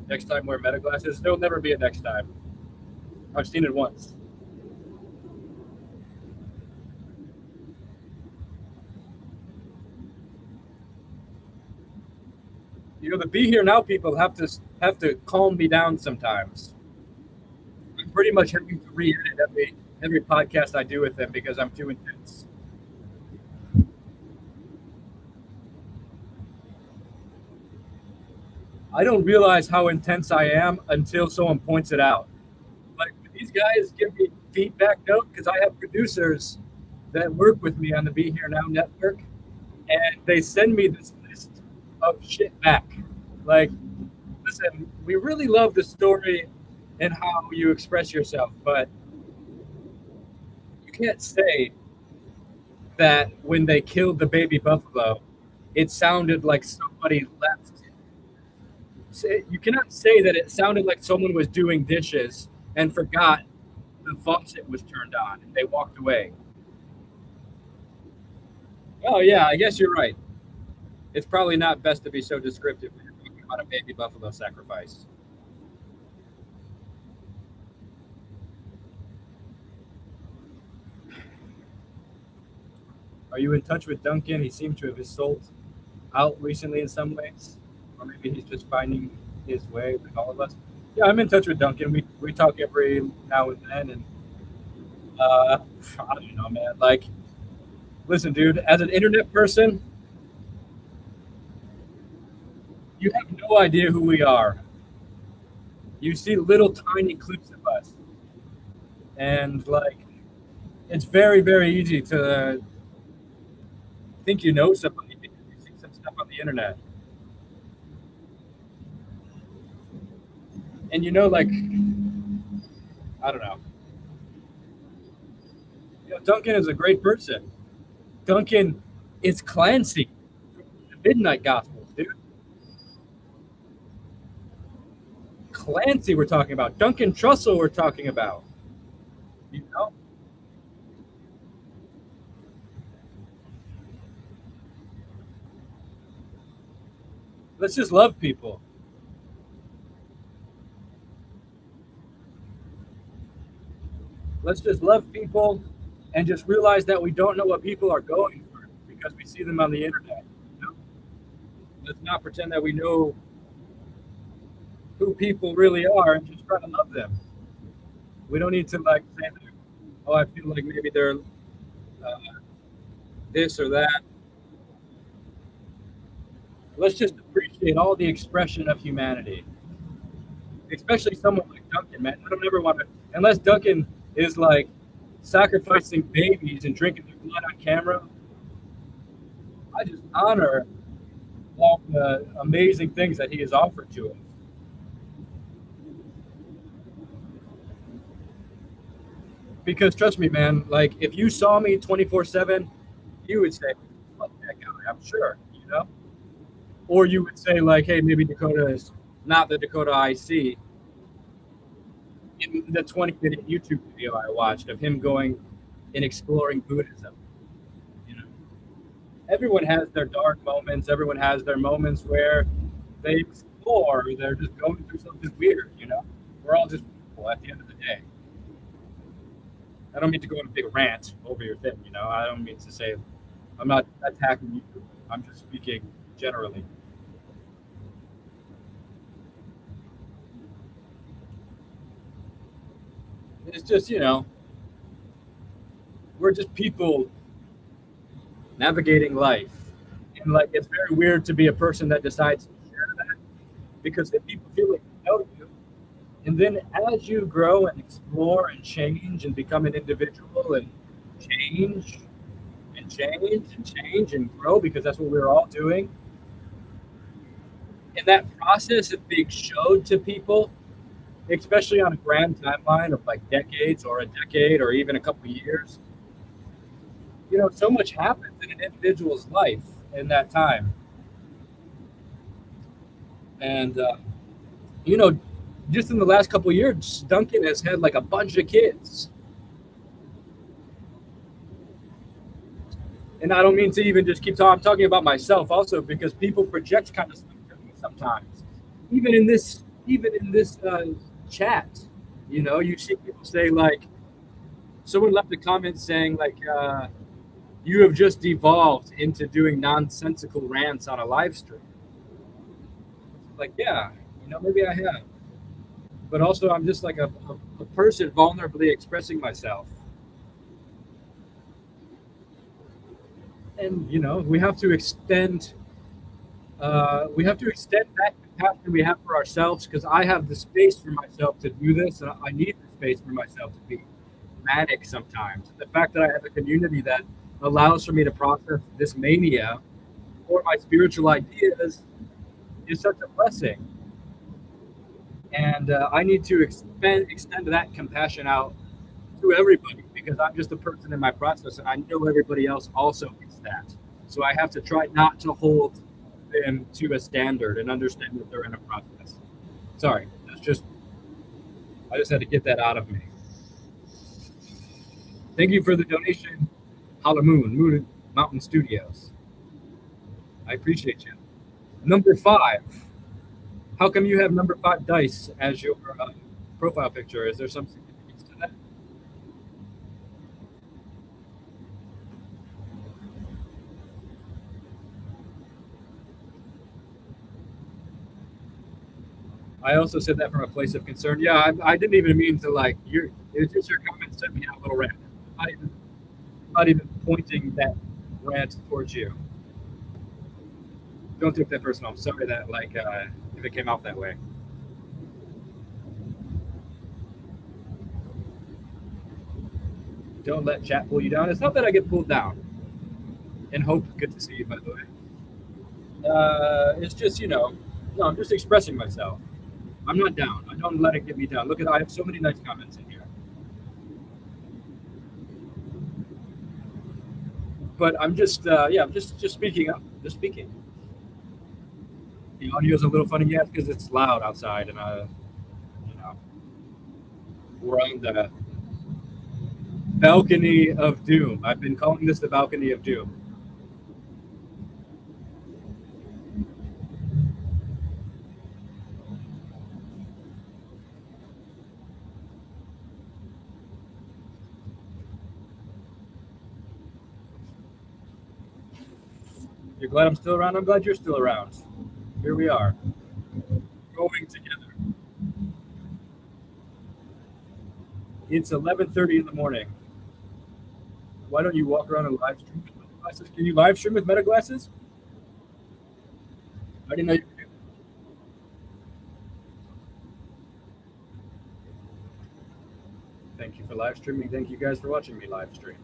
Next time, wear meta glasses. There'll never be a next time. I've seen it once. The Be Here Now people have to calm me down sometimes. I'm pretty much having to re-edit every podcast I do with them because I'm too intense. I don't realize how intense I am until someone points it out. Like when these guys give me feedback note, because I have producers that work with me on the Be Here Now network, and they send me this list of shit back. Like, listen, we really love the story and how you express yourself, but you can't say that when they killed the baby buffalo, it sounded like somebody left. You cannot say that it sounded like someone was doing dishes and forgot the faucet was turned on and they walked away. Oh, yeah, I guess you're right. It's probably not best to be so descriptive when you're talking about a baby buffalo sacrifice. Are you in touch with Duncan? He seems to have sold out recently in some ways. Or maybe he's just finding his way like all of us. Yeah, I'm in touch with Duncan. We talk every now and then, and I don't know, man. Like, listen, dude, as an internet person, you have no idea who we are. You see little tiny clips of us, and like, it's very, very easy to think you know somebody because you see some stuff on the internet. And like, I don't know. Duncan is a great person. Duncan is Clancy from the Midnight Gospels, dude. Clancy we're talking about. Duncan Trussell we're talking about. Let's just love people. Let's just love people and just realize that we don't know what people are going through because we see them on the internet. Let's not pretend that we know who people really are and just try to love them. We don't need to like say, oh, I feel like maybe they're this or that. Let's just appreciate all the expression of humanity, especially someone like Duncan, man. I don't ever want to, unless Duncan is like sacrificing babies and drinking their blood on camera. I just honor all the amazing things that he has offered to us. Because trust me, man, like if you saw me 24/7, you would say, "Fuck that guy." I'm sure, you know. Or you would say like, "Hey, maybe Dakota is not the Dakota I see." In the 20-minute YouTube video I watched of him going and exploring Buddhism, you know, everyone has their dark moments. Everyone has their moments where they explore. They're just going through something weird, you know. We're all just people at the end of the day. I don't mean to go on a big rant over your thing, you know. I don't mean to say I'm not attacking you. I'm just speaking generally. It's just, you know, we're just people navigating life. And like it's very weird to be a person that decides to share that because then people feel like they know you. And then as you grow and explore and change and become an individual and change and change and change and grow because that's what we're all doing. And that process of being showed to people, especially on a grand timeline of like decades or a decade or even a couple of years, you know, so much happens in an individual's life in that time. And, you know, just in the last couple of years, Duncan has had like a bunch of kids. And I don't mean to even just keep talking. I'm talking about myself also because people project kind of stuff to me sometimes. Even in this chat, you know, you see people say like, someone left a comment saying like, you have just devolved into doing nonsensical rants on a live stream. Like, yeah, you know, maybe I have, but also I'm just like a person vulnerably expressing myself. And you know, we have to extend that compassion we have for ourselves because I have the space for myself to do this, and I need the space for myself to be manic sometimes. The fact that I have a community that allows for me to process this mania or my spiritual ideas is such a blessing. And I need to extend that compassion out to everybody because I'm just a person in my process, and I know everybody else also gets that. So I have to try not to hold them to a standard and understand that they're in a process. Sorry, that's just I just had to get that out of me. Thank you for the donation, Moon Mountain Studios. I appreciate you. Number 5. How come you have number 5 dice as your profile picture? Is there some significance to that? I also said that from a place of concern. Yeah, I didn't even mean to like your. It was just your comment sent me on a little rant. Not even pointing that rant towards you. Don't take that personal. I'm sorry that like if it came out that way. Don't let chat pull you down. It's not that I get pulled down. And Hope, good to see you by the way. It's just no, I'm just expressing myself. I'm not down. I don't let it get me down. Look at I have so many nice comments in here. But I'm just I'm just speaking up. Just speaking. The audio's a little funny, yes, because it's loud outside, and you know, we're on the balcony of doom. I've been calling this the balcony of doom. You're glad I'm still around? I'm glad you're still around. Here we are, going together. It's 11:30 in the morning. Why don't you walk around and live stream with Meta glasses? Can you live stream with Meta glasses? I didn't know you could do that. Thank you for live streaming. Thank you guys for watching me live stream.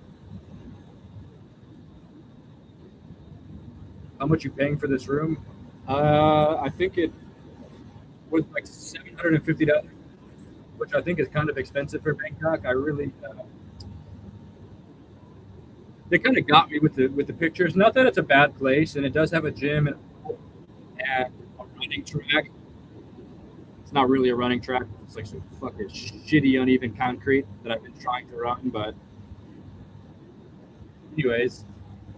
How much you paying for this room? I think it was like $750, which I think is kind of expensive for Bangkok. I really, they kind of got me with the pictures. Not that it's a bad place, and it does have a gym and a running track. It's not really a running track. It's like some fucking shitty, uneven concrete that I've been trying to run. But anyways,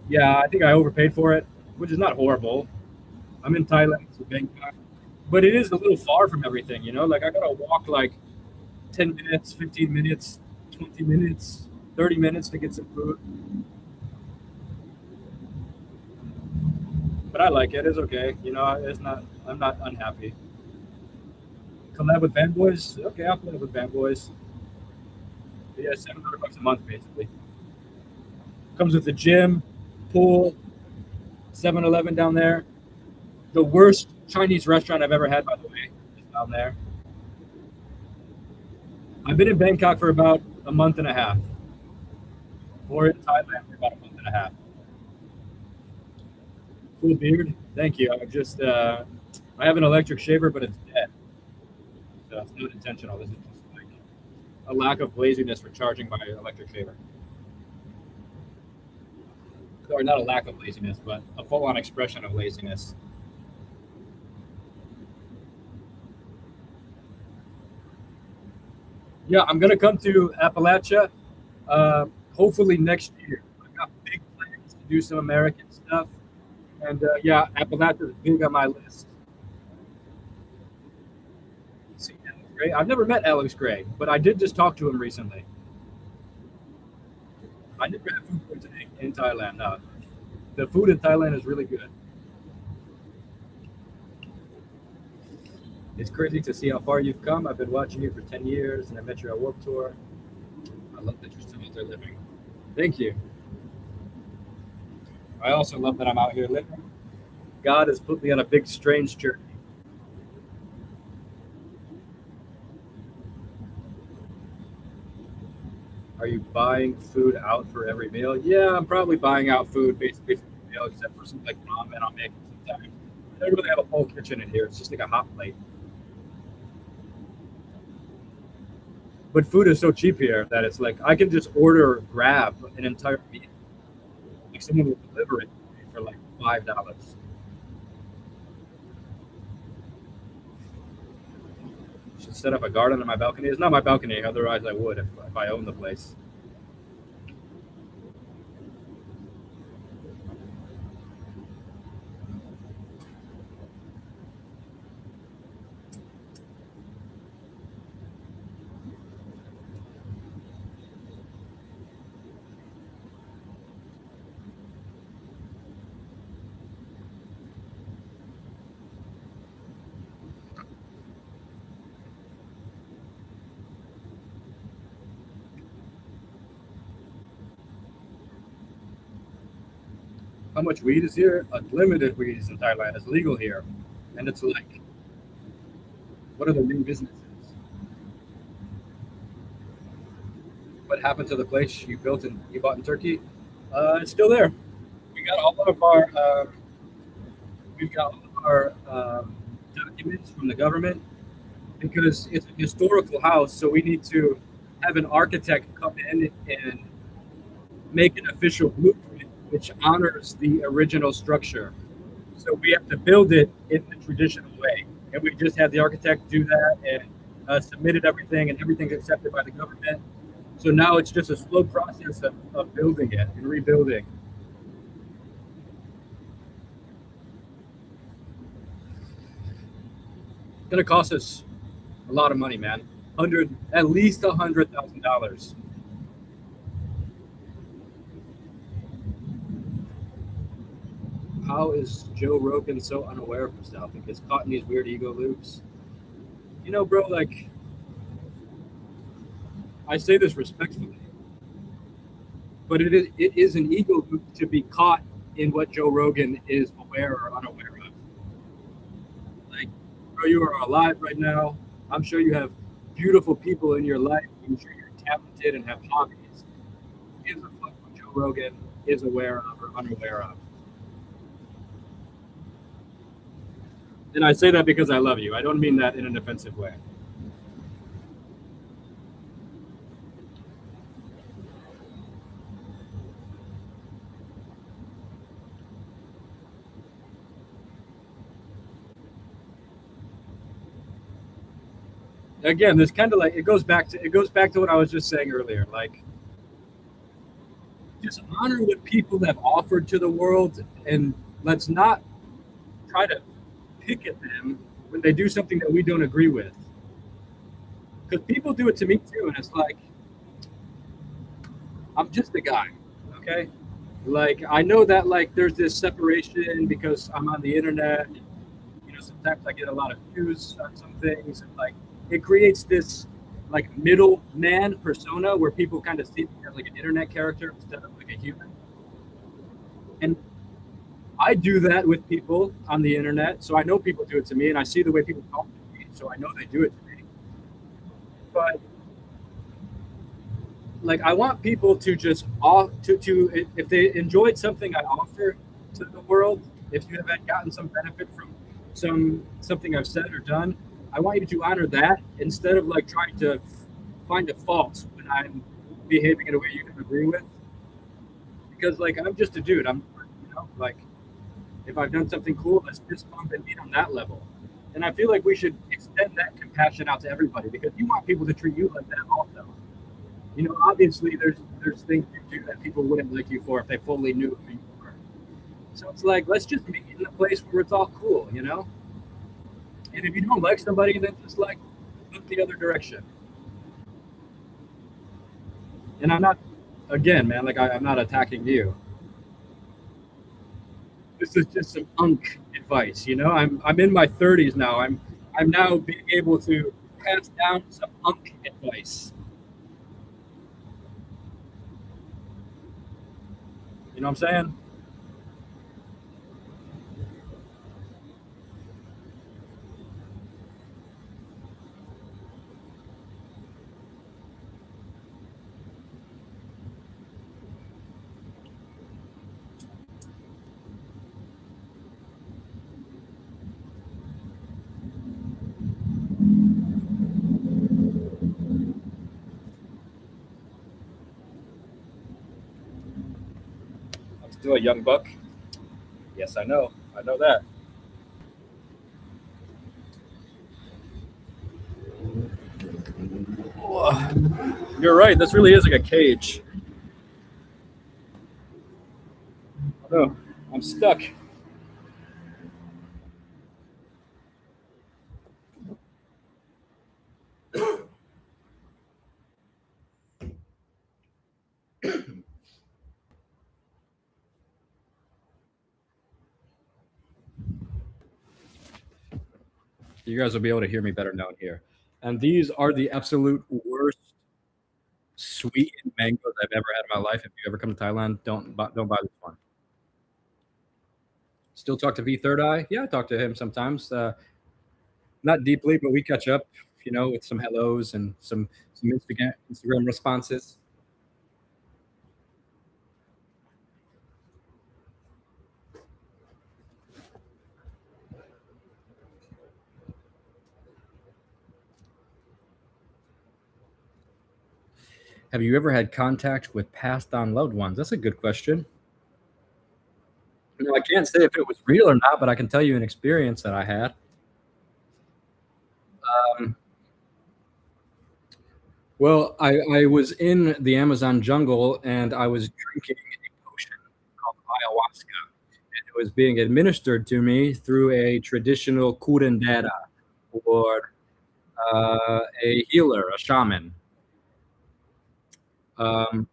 yeah, I think I overpaid for it, which is not horrible. I'm in Thailand, so Bangkok, but it is a little far from everything. You know, like I gotta walk like 10 minutes, 15 minutes, 20 minutes, 30 minutes to get some food. But I like it. It's okay. You know, it's not. I'm not unhappy. Collab with Fanboys? Okay, I'll collab with Fanboys. Yeah, $700 a month basically. Comes with the gym, pool, 7-Eleven down there. The worst Chinese restaurant I've ever had, by the way, is down there. I've been in Bangkok for about a month and a half, or in Thailand for about a month and a half. Cool beard. Thank you. I have an electric shaver, but it's dead. So it's not intentional. This is just like a lack of laziness for charging my electric shaver. Or not a lack of laziness, but a full-on expression of laziness. Yeah, I'm gonna come to Appalachia, hopefully next year. I've got big plans to do some American stuff, and yeah, Appalachia is big on my list. See, Alex Gray. I've never met Alex Gray, but I did just talk to him recently. I never had food poisoning in Thailand. No, the food in Thailand is really good. It's crazy to see how far you've come. I've been watching you for 10 years, and I met you at Warped Tour. I love that you're still out there living. Thank you. I also love that I'm out here living. God has put me on a big, strange journey. Are you buying food out for every meal? Yeah, I'm probably buying out food basically for every meal, except for some like ramen I'll make sometimes. I don't really have a full kitchen in here. It's just like a hot plate. But food is so cheap here that it's like I can just order or grab an entire meal. Like someone will deliver it for like $5. Should set up a garden on my balcony. It's not my balcony, otherwise I would if I owned the place. How much weed is here? Unlimited weed is in Thailand. It's legal here. And it's like, what are the new businesses? What happened to the place you bought in Turkey? It's still there. We got all of our we've got all of our documents from the government because it's a historical house, so we need to have an architect come in and make an official blueprint which honors the original structure. So we have to build it in the traditional way, and we just had the architect do that and submitted everything, and everything's accepted by the government. So now it's just a slow process of building it and rebuilding. It's gonna cost us a lot of money, man. At least $100,000. how is Joe Rogan so unaware of himself and gets caught in these weird ego loops? You know, bro, like I say this respectfully, but it is an ego loop to be caught in what Joe Rogan is aware or unaware of. Like, bro, you are alive right now. I'm sure you have beautiful people in your life. I'm sure you're talented and have hobbies. Who gives a fuck what Joe Rogan is aware of or unaware of? And I say that because I love you. I don't mean that in an offensive way. Again, this kind of like it goes back to what I was just saying earlier. Like, just honor what people have offered to the world, and let's not try to pick at them when they do something that we don't agree with. Because people do it to me too, and it's like I'm just a guy, okay? Like I know that like there's this separation because I'm on the internet. You know, sometimes I get a lot of views on some things, and like it creates this like middle man persona where people kind of see me as like an internet character instead of like a human. And I do that with people on the internet, so I know people do it to me, and I see the way people talk to me, so I know they do it to me. But like I want people to just off to if they enjoyed something I offer to the world, if you have gotten some benefit from something I've said or done, I want you to honor that instead of like trying to find a fault when I'm behaving in a way you can agree with. Because like I'm just a dude. I'm like if I've done something cool, let's fist bump and meet on that level. And I feel like we should extend that compassion out to everybody because you want people to treat you like that also. You know, obviously there's things you do that people wouldn't like you for if they fully knew who you were. So it's like let's just meet in a place where it's all cool, you know? And if you don't like somebody, then just like look the other direction. And I'm not again, man, like I'm not attacking you. This is just some unk advice, you know? I'm in my 30s now. I'm now being able to pass down some unk advice. You know what I'm saying? I'm still a young buck. Yes, I know. I know that. You're right. This really is like a cage. No, I'm stuck. You guys will be able to hear me better down here. And these are the absolute worst sweetened mangoes I've ever had in my life. If you ever come to Thailand, don't buy this one. Still talk to V Third Eye? Yeah, I talk to him sometimes. Not deeply, but we catch up. You know, with some hellos and some Instagram responses. Have you ever had contact with passed on loved ones? That's a good question. You know, I can't say if it was real or not, but I can tell you an experience that I had. Um, well, I was in the Amazon jungle and I was drinking a potion called ayahuasca. And it was being administered to me through a traditional curandera or a healer, a shaman. Um,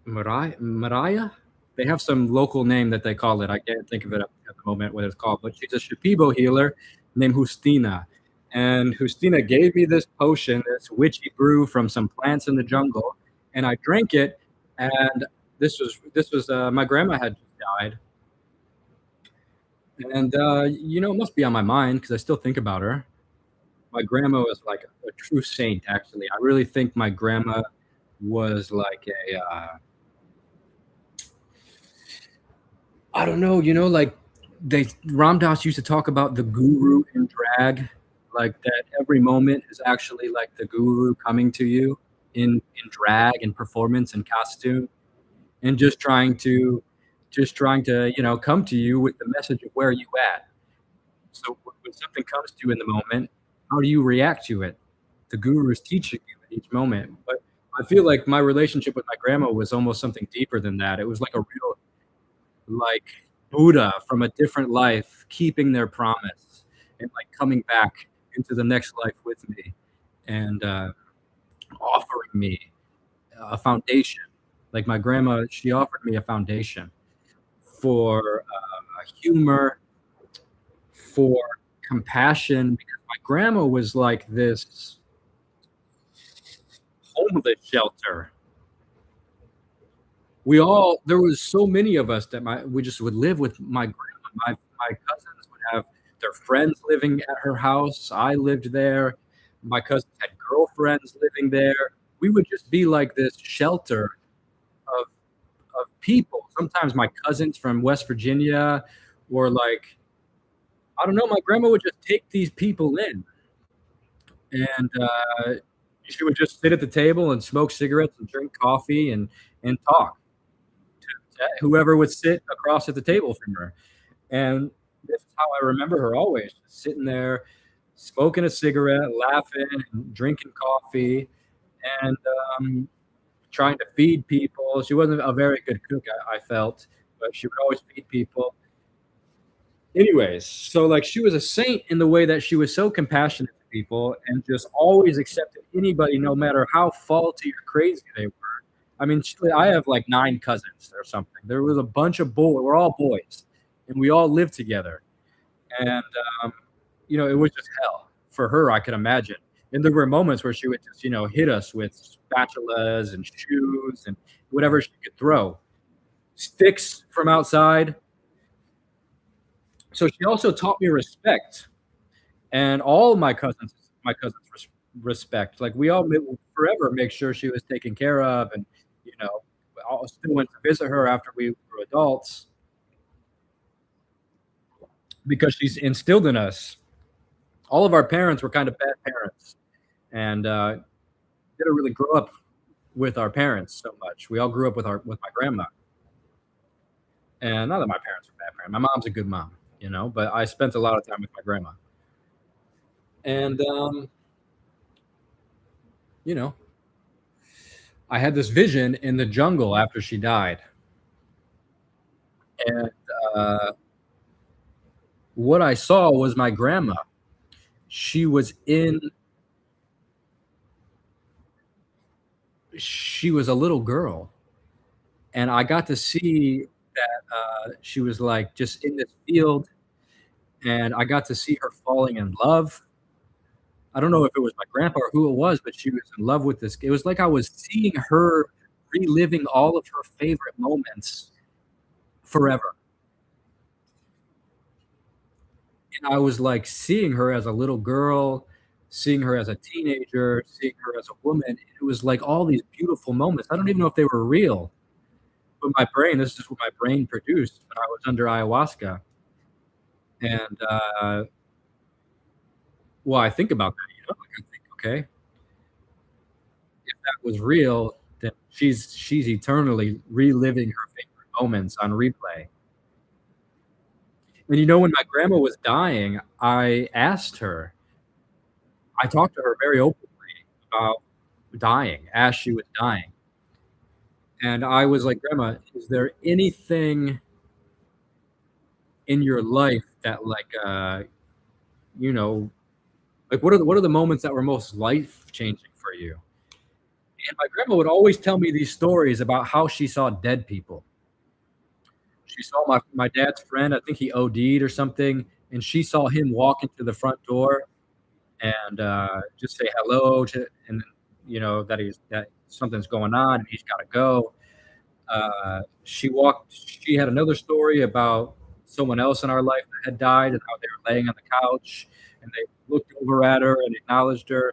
Mariah? They have some local name that they call it. I can't think of it at the moment what it's called, but she's a Shipibo healer named Justina. And Justina gave me this potion, this witchy brew from some plants in the jungle, and I drank it. And this was my grandma had just died, and it must be on my mind because I still think about her. My grandma was like a true saint, actually. I really think my grandma was like I don't know, like Ram Dass used to talk about the guru in drag, like that every moment is actually like the guru coming to you in drag and performance and costume, and just trying to come to you with the message of where you at. So when something comes to you in the moment, how do you react to it? The guru is teaching you at each moment. But I feel like my relationship with my grandma was almost something deeper than that. It was like a real, like, Buddha from a different life, keeping their promise and like coming back into the next life with me, and offering me a foundation. Like my grandma, she offered me a foundation for humor, for compassion, because my grandma was like this homeless shelter. There was so many of us that we just would live with my grandma. My cousins would have their friends living at her house. I lived there. My cousins had girlfriends living there. We would just be like this shelter of people. Sometimes my cousins from West Virginia, or like, I don't know, my grandma would just take these people in, and she would just sit at the table and smoke cigarettes and drink coffee and talk to whoever would sit across at the table from her. And this is how I remember her always, just sitting there, smoking a cigarette, laughing, and drinking coffee, and trying to feed people. She wasn't a very good cook, I felt, but she would always feed people. Anyways, so like she was a saint in the way that she was so compassionate to people and just always accepted anybody, no matter how faulty or crazy they were. I mean, I have like 9 cousins or something. There was a bunch of boys. We're all boys, and we all lived together. And it was just hell for her, I could imagine. And there were moments where she would just, hit us with spatulas and shoes and whatever she could throw, sticks from outside. So she also taught me respect, and all my cousins respect. Like we all forever make sure she was taken care of, and I still went to visit her after we were adults because she's instilled in us. All of our parents were kind of bad parents, and didn't really grow up with our parents so much. We all grew up with my grandma, and not that my parents are bad parents. My mom's a good mom, but I spent a lot of time with my grandma, and you know, I had this vision in the jungle after she died, and uh, what I saw was my grandma. She was in. She was a little girl, and I got to see that she was like just in this field, and I got to see her falling in love. I don't know if it was my grandpa or who it was, but she was in love with this. It was like I was seeing her reliving all of her favorite moments forever. And I was like seeing her as a little girl, seeing her as a teenager, seeing her as a woman. It was like all these beautiful moments. I don't even know if they were real, but this is what my brain produced when I was under ayahuasca. And well, I think about that, like I think, okay, if that was real, then she's eternally reliving her favorite moments on replay. And when my grandma was dying, I talked to her very openly about dying as she was dying. And I was like, Grandma, is there anything in your life that you know, what are the moments that were most life changing for you? And my grandma would always tell me these stories about how she saw dead people. she saw my dad's friend, I think he OD'd or something, and she saw him walk into the front door and, just say hello to and that something's going on and he's gotta go. She had another story about someone else in our life that had died and how they were laying on the couch and they looked over at her and acknowledged her.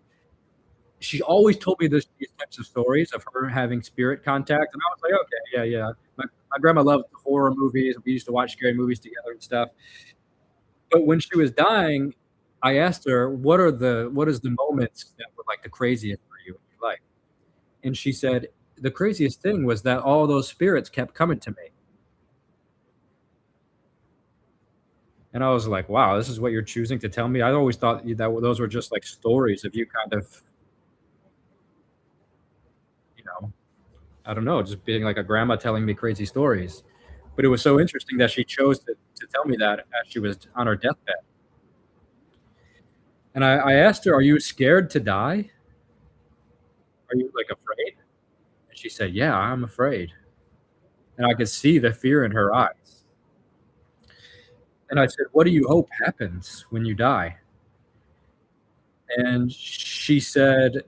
She always told me these types of stories of her having spirit contact, and I was like, "Okay, yeah, yeah." My grandma loved horror movies, we used to watch scary movies together and stuff. But when she was dying, I asked her, what is the moments that were, like, the craziest for you in your life?" And she said, "The craziest thing was that all those spirits kept coming to me." And I was like, "Wow, this is what you're choosing to tell me?" I always thought that those were just, like, stories of you kind of, you know, I don't know, just being like a grandma telling me crazy stories. But it was so interesting that she chose to tell me that as she was on her deathbed. And I asked her, "Are you scared to die? Are you, like, afraid?" And she said, "Yeah, I'm afraid." And I could see the fear in her eyes. And I said, "What do you hope happens when you die?" And she said,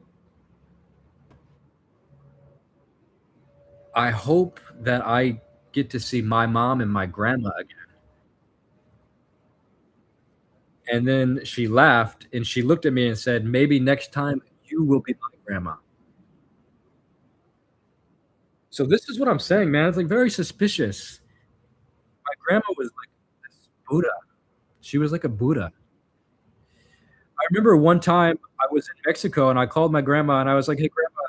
"I hope that I get to see my mom and my grandma again." And then she laughed and she looked at me and said, "Maybe next time you will be my grandma." So this is what I'm saying, man. It's, like, very suspicious. My grandma was like this Buddha. She was like a Buddha. I remember one time I was in Mexico and I called my grandma and I was like, "Hey, grandma,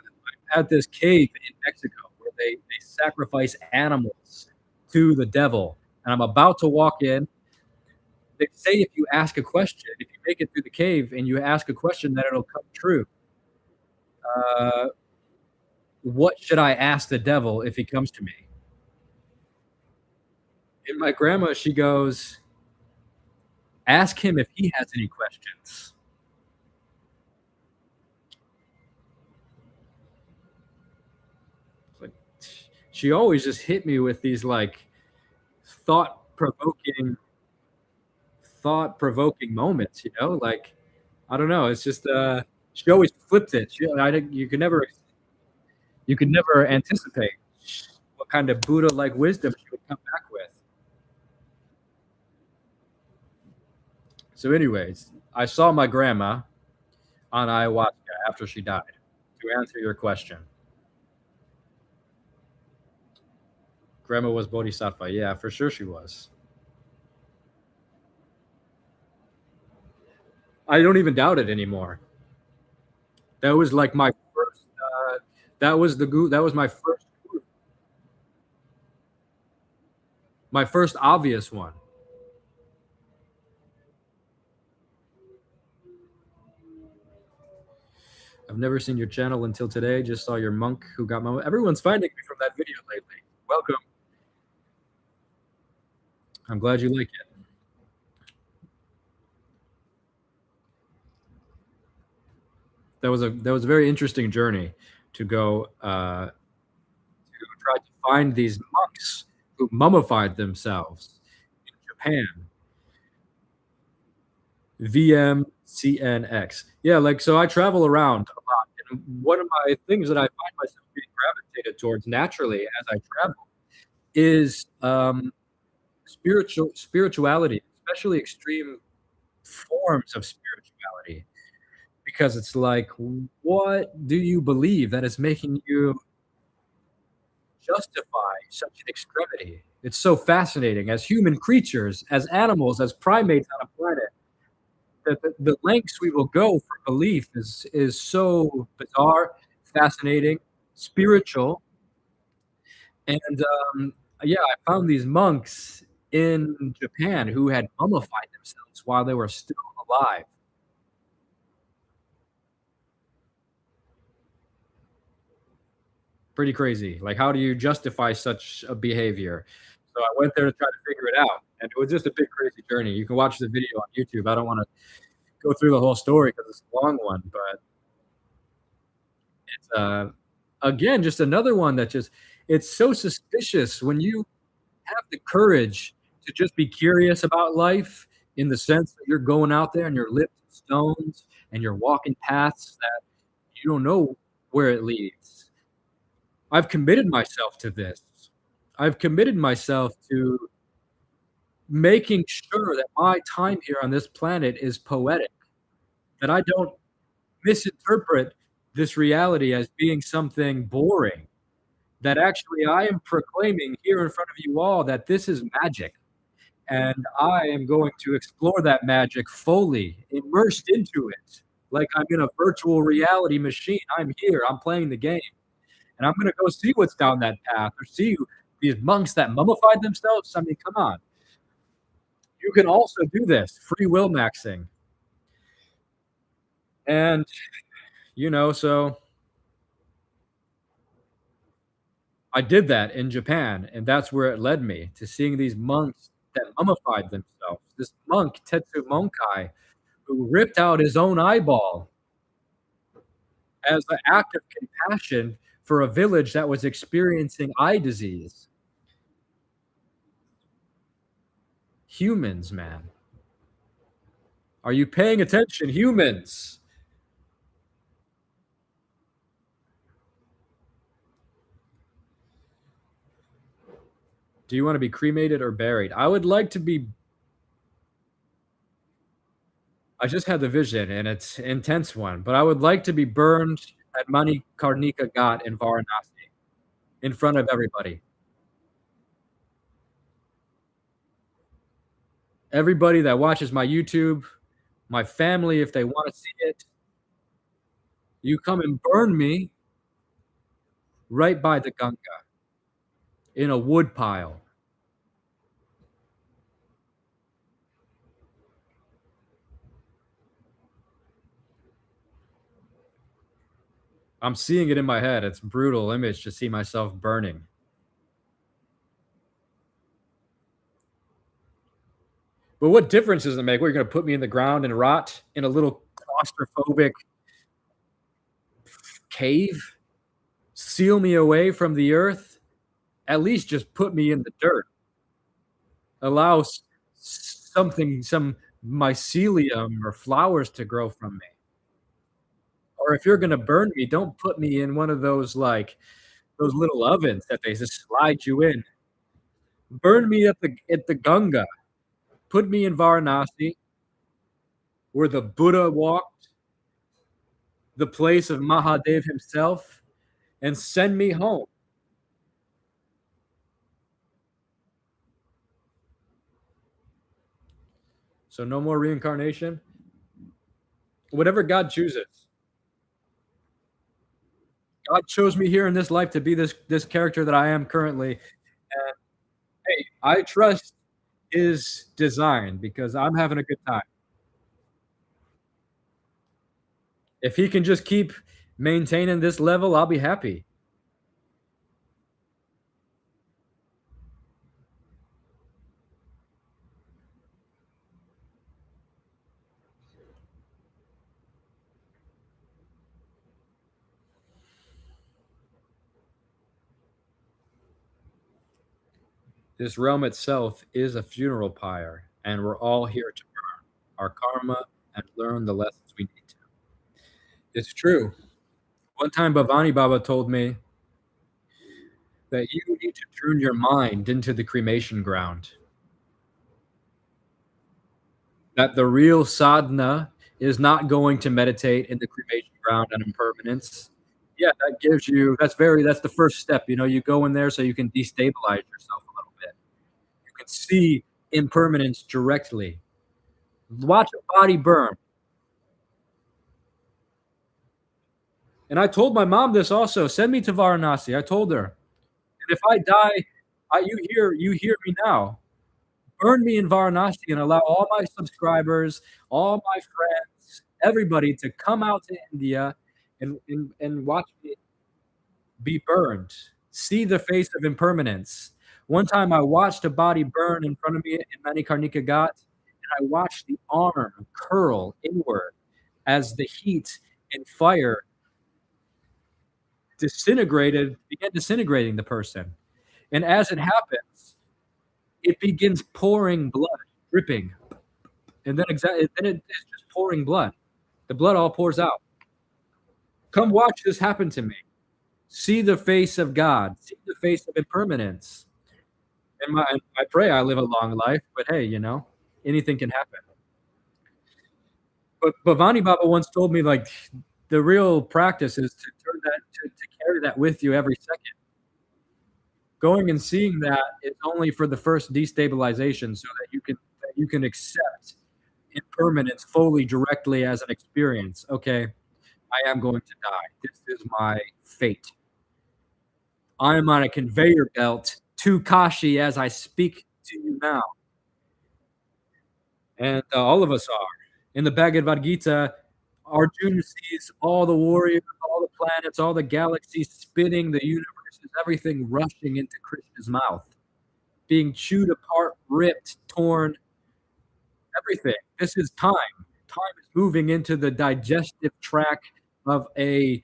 I'm at this cave in Mexico where they sacrifice animals to the devil, and I'm about to walk in. They say if you ask a question, if you make it through the cave and you ask a question, that it'll come true. Uh, what should I ask the devil if he comes to me?" And my grandma, she goes, "Ask him if he has any questions." Like, she always just hit me with these, like, thought-provoking thought-provoking moments, like, I don't know, it's just, she always flipped it. She I didn't you could never anticipate what kind of Buddha-like wisdom she would come back with. So anyways, I saw my grandma on ayahuasca after she died, to answer your question. Grandma was bodhisattva, yeah, for sure she was. I don't even doubt it anymore. That was like my first, that was my first obvious one. I've never seen your channel until today, just saw your monk who got my everyone's finding me from that video lately. Welcome. I'm glad you like it. That was a very interesting journey to go, to try to find these monks who mummified themselves in Japan. VMCNX. Yeah, like, so I travel around a lot, and one of my things that I find myself being gravitated towards naturally as I travel is, spirituality, especially extreme forms of spirituality, because it's like, what do you believe that is making you justify such an extremity? It's so fascinating as human creatures, as animals, as primates on a planet, that the lengths we will go for belief is so bizarre, fascinating, spiritual, and, yeah, I found these monks in Japan who had mummified themselves while they were still alive. Pretty crazy. Like, how do you justify such a behavior? So I went there to try to figure it out, and it was just a big crazy journey. You can watch the video on YouTube. I don't wanna go through the whole story because it's a long one, but it's, again, just another one that just it's so suspicious when you have the courage to just be curious about life in the sense that you're going out there and you're lifting stones and you're walking paths that you don't know where it leads. I've committed myself to this. I've committed myself to making sure that my time here on this planet is poetic, that I don't misinterpret this reality as being something boring, that actually I am proclaiming here in front of you all that this is magic. And I am going to explore that magic fully, immersed into it, like I'm in a virtual reality machine. I'm here, I'm playing the game, and I'm going to go see what's down that path or see these monks that mummified themselves. I mean, come on. You can also do this, free will maxing. And, so I did that in Japan, and that's where it led me to seeing these monks that mummified themselves. This monk, Tetsu Monkai, who ripped out his own eyeball as an act of compassion for a village that was experiencing eye disease. Humans, man. Are you paying attention, humans? Do you want to be cremated or buried? I would like to be. I just had the vision, and it's an intense one, but I would like to be burned at Manikarnika Ghat in Varanasi in front of everybody. Everybody that watches my YouTube, my family, if they want to see it, you come and burn me right by the Ganga in a wood pile. I'm seeing it in my head. It's a brutal image to see myself burning. But what difference does it make? What, you're going to put me in the ground and rot in a little claustrophobic cave? Seal me away from the earth? At least just put me in the dirt. Allow something, some mycelium or flowers to grow from me. Or if you're going to burn me, don't put me in one of those those little ovens that they just slide you in. Burn me at the Ganga. Put me in Varanasi, where the Buddha walked, the place of Mahadev himself, and send me home. So no more reincarnation. Whatever God chooses. God chose me here in this life to be this character that I am currently. And hey, I trust his design because I'm having a good time. If he can just keep maintaining this level, I'll be happy. This realm itself is a funeral pyre, and we're all here to burn our karma and learn the lessons we need to. It's true. One time, Bhavani Baba told me that you need to turn your mind into the cremation ground. That the real sadhana is not going to meditate in the cremation ground on impermanence. Yeah, that's the first step. You go in there so you can destabilize yourself a little bit. You can see impermanence directly. Watch a body burn. And I told my mom this also. Send me to Varanasi. I told her. And if I die, you hear me now. Burn me in Varanasi and allow all my subscribers, all my friends, everybody to come out to India and watch me be burned. See the face of impermanence. One time I watched a body burn in front of me in Manikarnika Ghat, and I watched the arm curl inward as the heat and fire began disintegrating the person. And as it happens, it begins pouring blood, dripping, and then it's just pouring blood. The blood all pours out. Come watch this happen to me. See the face of God. See the face of impermanence. And I pray I live a long life, but hey, anything can happen. But Bhavani Baba once told me, like, the real practice is to turn that to carry that with you every second. Going and seeing that is only for the first destabilization, so that you can accept impermanence fully, directly as an experience. Okay, I am going to die. This is my fate. I am on a conveyor belt to Kashi as I speak to you now. And all of us are. In the Bhagavad Gita, Arjuna sees all the warriors, all the planets, all the galaxies spinning, the universes, everything rushing into Krishna's mouth, being chewed apart, ripped, torn, everything. This is time. Time is moving into the digestive tract of a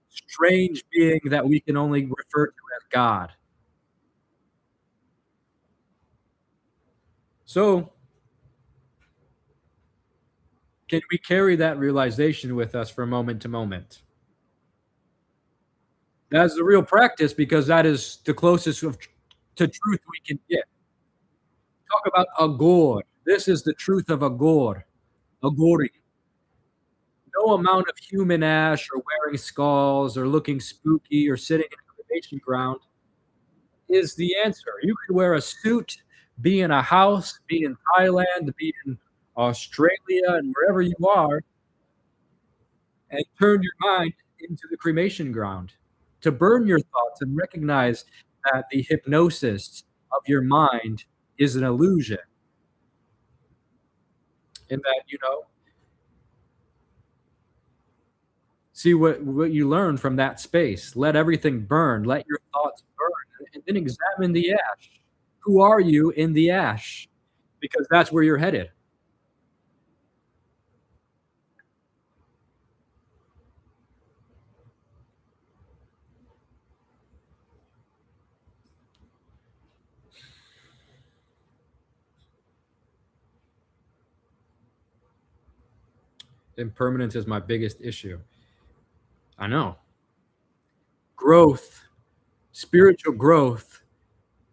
strange being that we can only refer to as God. So, can we carry that realization with us from moment to moment? That's the real practice, because that is the closest to truth we can get. Talk about Agor. This is the truth of Agor. Agori. No amount of human ash or wearing skulls or looking spooky or sitting in a cremation ground is the answer. You could wear a suit, be in a house, be in Thailand, be in Australia, and wherever you are, and turn your mind into the cremation ground to burn your thoughts and recognize that the hypnosis of your mind is an illusion. And that, see what you learn from that space. Let everything burn. Let your thoughts burn. And then examine the ash. Who are you in the ash? Because that's where you're headed. Impermanence is my biggest issue. I know. Growth, spiritual growth,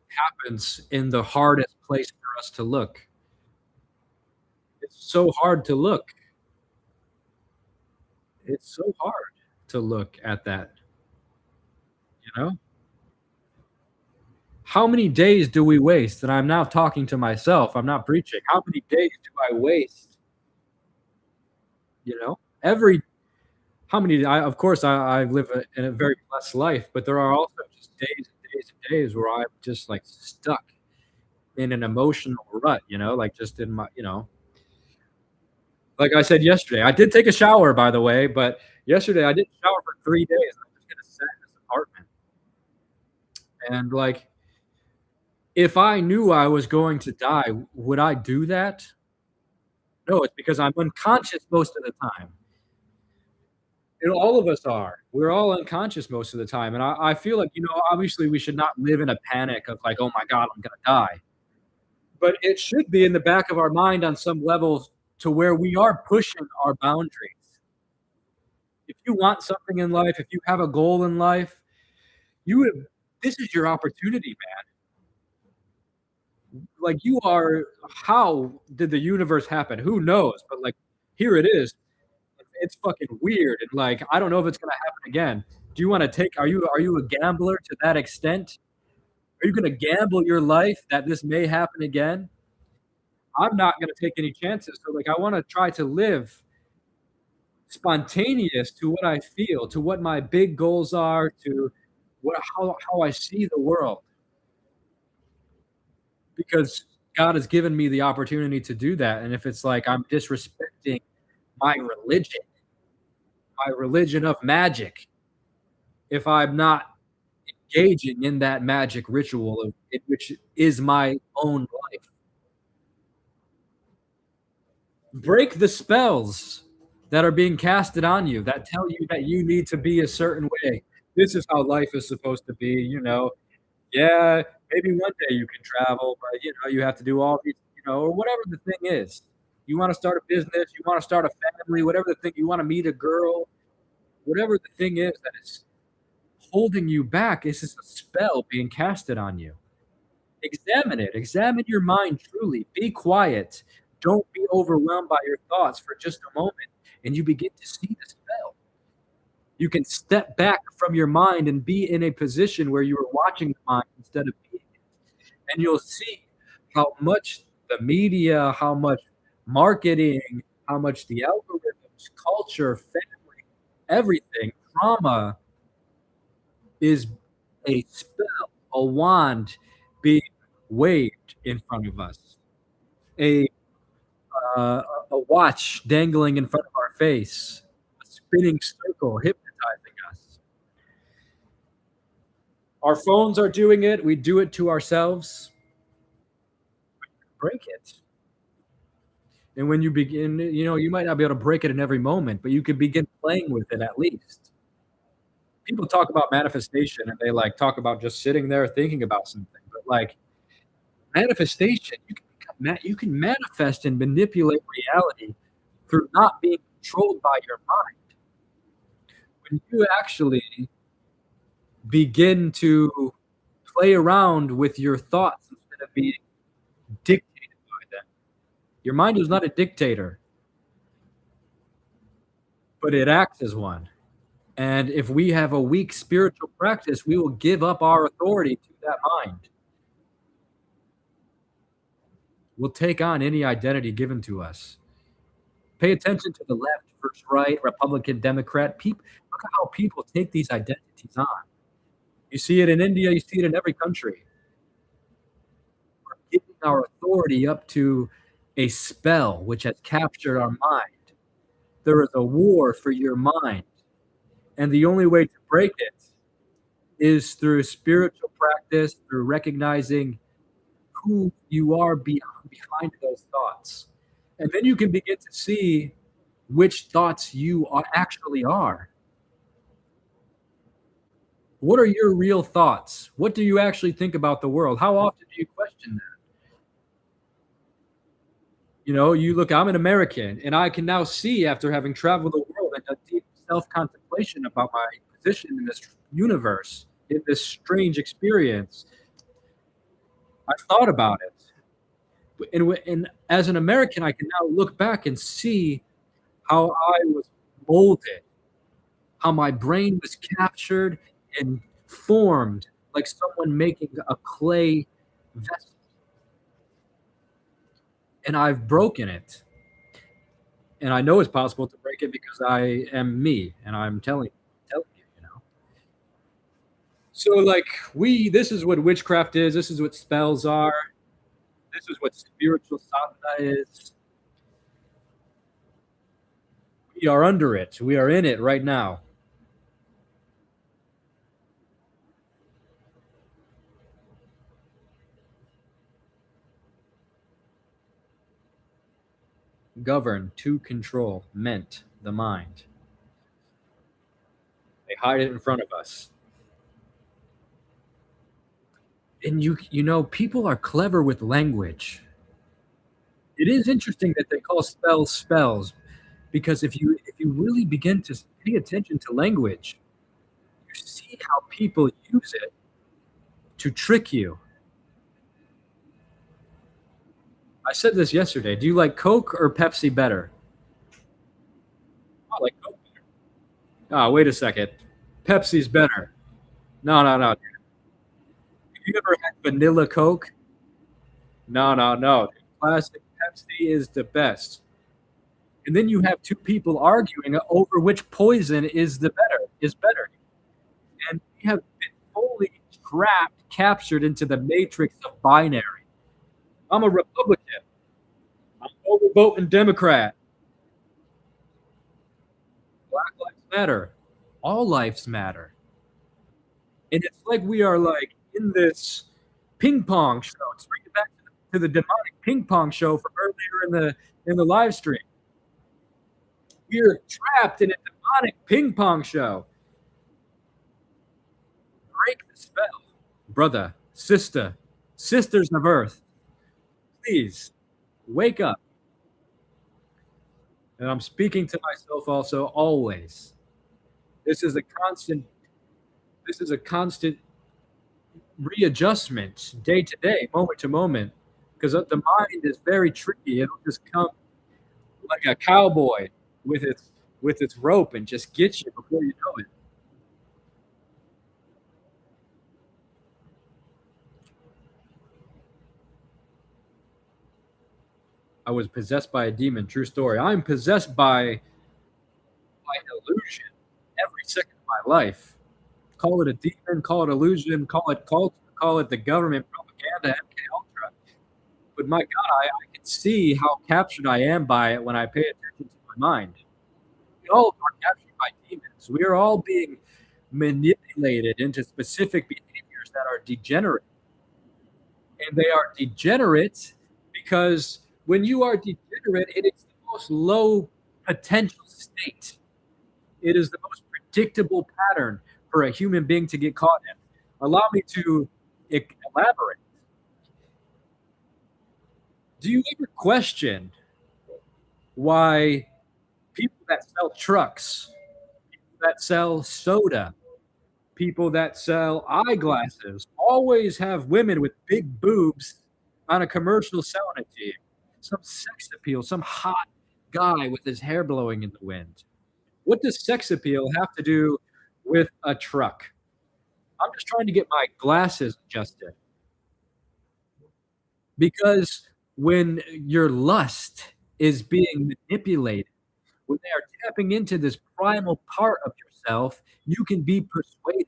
happens in the hardest place for us to look. It's so hard to look. It's so hard to look at that. How many days do we waste? And I'm now talking to myself. I'm not preaching. How many days do I waste? Of course, I live in a very blessed life, but there are also just days and days and days where I'm just like stuck in an emotional rut, like just in my, like I said yesterday, I did take a shower, by the way, but yesterday I didn't shower for 3 days. I'm just going to sit in this apartment. And like, if I knew I was going to die, would I do that? No, it's because I'm unconscious most of the time. All of us are. We're all unconscious most of the time. And I feel like, obviously we should not live in a panic of like, oh my God, I'm going to die. But it should be in the back of our mind on some level to where we are pushing our boundaries. If you want something in life, if you have a goal in life, this is your opportunity, man. Like how did the universe happen? Who knows? But like, here it is. It's fucking weird. And like, I don't know if it's going to happen again. Do you want to are you a gambler to that extent? Are you going to gamble your life that this may happen again? I'm not going to take any chances. So like, I want to try to live spontaneous to what I feel, to what my big goals are, to how I see the world. Because God has given me the opportunity to do that. And if it's like I'm disrespecting my religion of magic, if I'm not engaging in that magic ritual which is my own life. Break the spells that are being casted on you that tell you that you need to be a certain way. This is how life is supposed to be, Yeah, Maybe one day you can travel, but, you have to do all these, or whatever the thing is. You wanna start a business, you wanna start a family, whatever the thing you wanna meet a girl, whatever the thing is that is holding you back, this is a spell being casted on you. Examine it. Examine your mind truly. Be quiet. Don't be overwhelmed by your thoughts for just a moment, and you begin to see the spell. You can step back from your mind and be in a position where you are watching the mind instead of being it. And you'll see how much the media, how much marketing, how much the algorithms, culture, family, everything, trauma is a spell, a wand being waved in front of us, a a watch dangling in front of our face, a spinning circle hypnotizing us. Our phones are doing it. We do it to ourselves. Break it. And when you begin, you might not be able to break it in every moment, but you could begin playing with it at least. People talk about manifestation and they like talk about just sitting there thinking about something, but like manifestation, you can manifest and manipulate reality through not being controlled by your mind. When you actually begin to play around with your thoughts instead of being dictated by them. Your mind is not a dictator, but it acts as one. And if we have a weak spiritual practice, we will give up our authority to that mind. We'll take on any identity given to us. Pay attention to the left versus right, Republican, Democrat. Look at how people take these identities on. You see it in India, you see it in every country. We're giving our authority up to a spell which has captured our mind. There is a war for your mind. And the only way to break it is through spiritual practice, through recognizing who you are behind those thoughts. And then you can begin to see which thoughts you actually are. What are your real thoughts? What do you actually think about the world? How often do you question that? You look, I'm an American, and I can now see after having traveled the world and a deep self-contemplation about my position in this universe, in this strange experience. I've thought about it. And as an American, I can now look back and see how I was molded, how my brain was captured and formed like someone making a clay vessel. And I've broken it. And I know it's possible to break it because I am me, and I'm telling you. So like this is what witchcraft is, this is what spells are, this is what spiritual sadhana is. We are under it. We are in it right now. Govern, to control, meant the mind. They hide it in front of us. And people are clever with language. It is interesting that they call spells, because if you really begin to pay attention to language, you see how people use it to trick you. I said this yesterday. Do you like Coke or Pepsi better? I like Coke better. Oh, wait a second. Pepsi's better. No. Have you ever had vanilla Coke? No. Classic Pepsi is the best. And then you have two people arguing over which poison is better. And we have been fully captured into the matrix of binary. I'm a Republican. I'm overvoting Democrat. Black lives matter. All lives matter. And it's like we are like in this ping pong show. Let's bring it back to the demonic ping pong show from earlier in the live stream. We are trapped in a demonic ping pong show. Break the spell, brother, sister, Sisters of Earth, please wake up. And I'm speaking to myself also always. This is a constant this is a constant readjustment day to day, moment to moment, because the mind is very tricky. It'll just come like a cowboy with its rope and just get you before you know it. I was possessed by a demon. True story. I'm possessed by illusion every second of my life. Call it a demon, call it illusion, call it culture, call it the government propaganda, MK Ultra. But my God, I can see how captured I am by it when I pay attention to my mind. We all are captured by demons. We are all being manipulated into specific behaviors that are degenerate. And they are degenerate because when you are degenerate, it is the most low potential state. It is the most predictable pattern for a human being to get caught in. Allow me to elaborate. Do you ever question why people that sell trucks, people that sell soda, people that sell eyeglasses always have women with big boobs on a commercial selling it to you? Some sex appeal, some hot guy with his hair blowing in the wind. What does sex appeal have to do with a truck? I'm just trying to get my glasses adjusted. Because when your lust is being manipulated, when they are tapping into this primal part of yourself, you can be persuaded.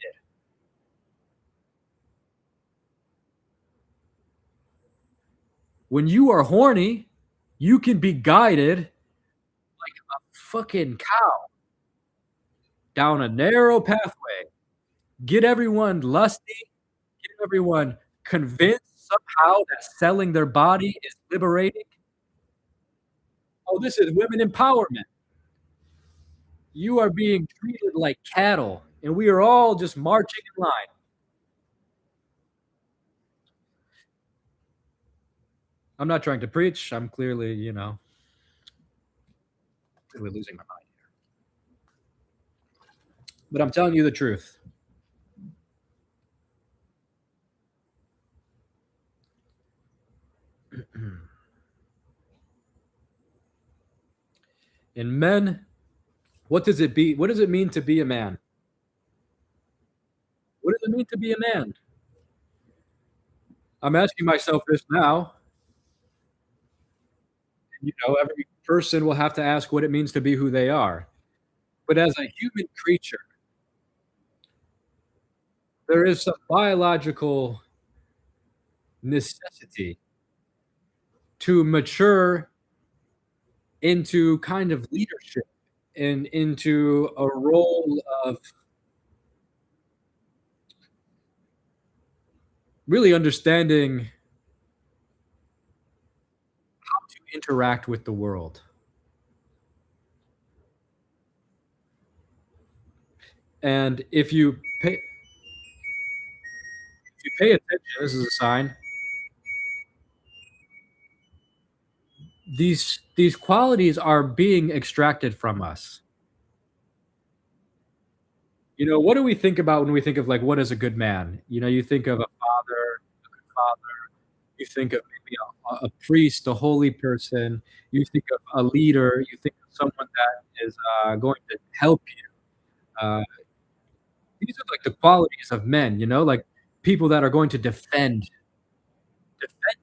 When you are horny, you can be guided like a fucking cow down a narrow pathway. Get everyone lusty, get everyone convinced somehow that selling their body is liberating. Oh, this is women empowerment. You are being treated like cattle, and we are all just marching in line. I'm not trying to preach. I'm clearly, clearly losing my mind here. But I'm telling you the truth. In men, what does it mean to be a man? What does it mean to be a man? I'm asking myself this now. Every person will have to ask what it means to be who they are. But as a human creature, there is some biological necessity to mature into kind of leadership and into a role of really understanding how to interact with the world. And if you pay attention, this is a sign. These qualities are being extracted from us. What do we think about when we think of like what is a good man? You think of a father, a good father. You think of maybe a priest, a holy person. You think of a leader. You think of someone that is going to help you. These are like the qualities of men, like people that are going to defend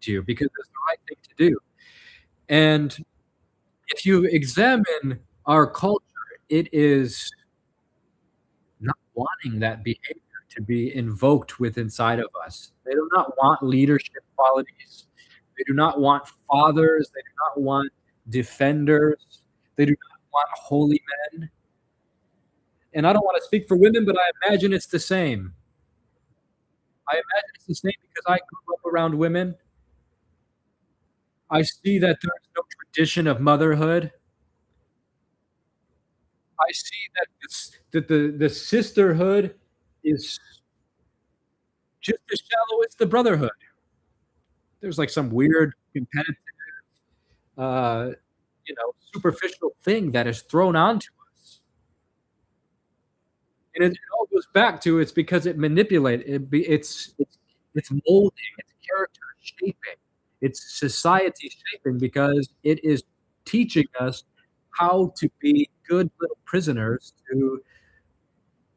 you because it's the right thing to do. And if you examine our culture, it is not wanting that behavior to be invoked with inside of us. They do not want leadership qualities. They do not want fathers. They do not want defenders. They do not want holy men. And I don't want to speak for women, but I imagine it's the same. I imagine it's the same because I grew up around women. I see that there's no tradition of motherhood. I see that the sisterhood is just as shallow as the brotherhood. there's like some weird competitive, uh, superficial thing that is thrown onto us. And it all goes back to it's because it manipulate it be it's molding, it's character shaping, it's society shaping because it is teaching us how to be good little prisoners to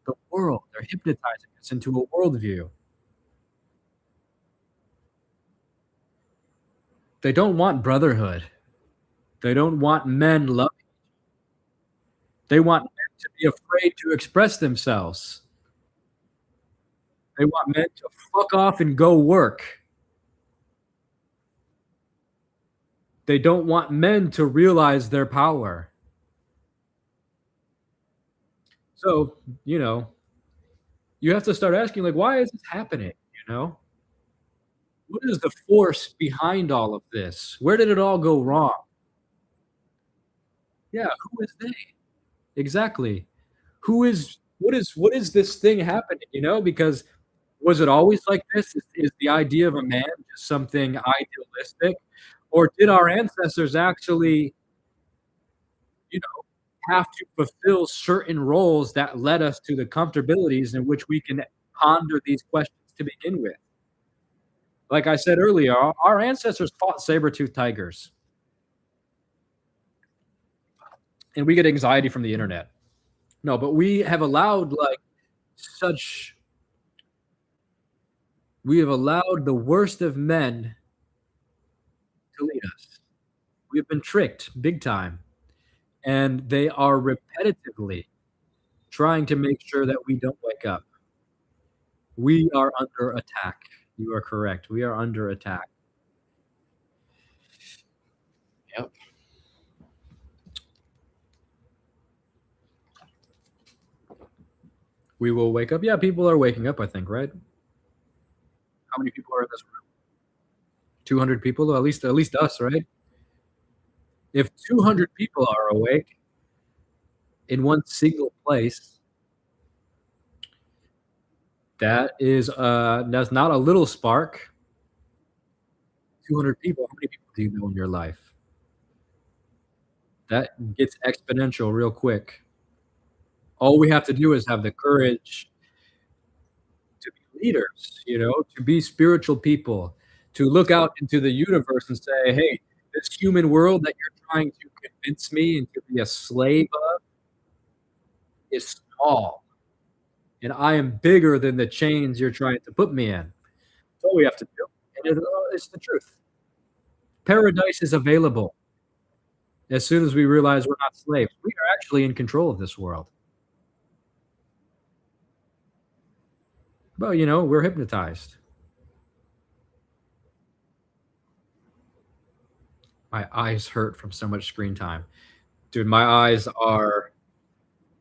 the world. They're hypnotizing us into a worldview. They don't want brotherhood. They don't want men loving. They want men to be afraid to express themselves. They want men to fuck off and go work. They don't want men to realize their power. So, you have to start asking, like, why is this happening? You know, what is the force behind all of this? Where did it all go wrong? Yeah, who is they? Exactly. What is this thing happening? Because was it always like this? Is the idea of a man just something idealistic? Or did our ancestors actually, you know, have to fulfill certain roles that led us to the comfortabilities in which we can ponder these questions to begin with? Like I said earlier, our ancestors fought saber-toothed tigers, and we get anxiety from the internet. No, but we have allowed such we have allowed the worst of men to lead us. We've been tricked big time, and they are repetitively trying to make sure that we don't wake up. We are under attack. You are correct. We are under attack. Yep. We will wake up. Yeah, people are waking up, I think, right? How many people are in this room? 200 people? At least us, right? If 200 people are awake in one single place, that's not a little spark. 200 people. How many people do you know in your life? That gets exponential real quick. All we have to do is have the courage to be leaders, to be spiritual people, to look out into the universe and say, hey, this human world that you're trying to convince me and to be a slave of is small. And I am bigger than the chains you're trying to put me in. That's all we have to do. And it's the truth. Paradise is available as soon as we realize we're not slaves. We are actually in control of this world. But, we're hypnotized. My eyes hurt from so much screen time. Dude, my eyes are,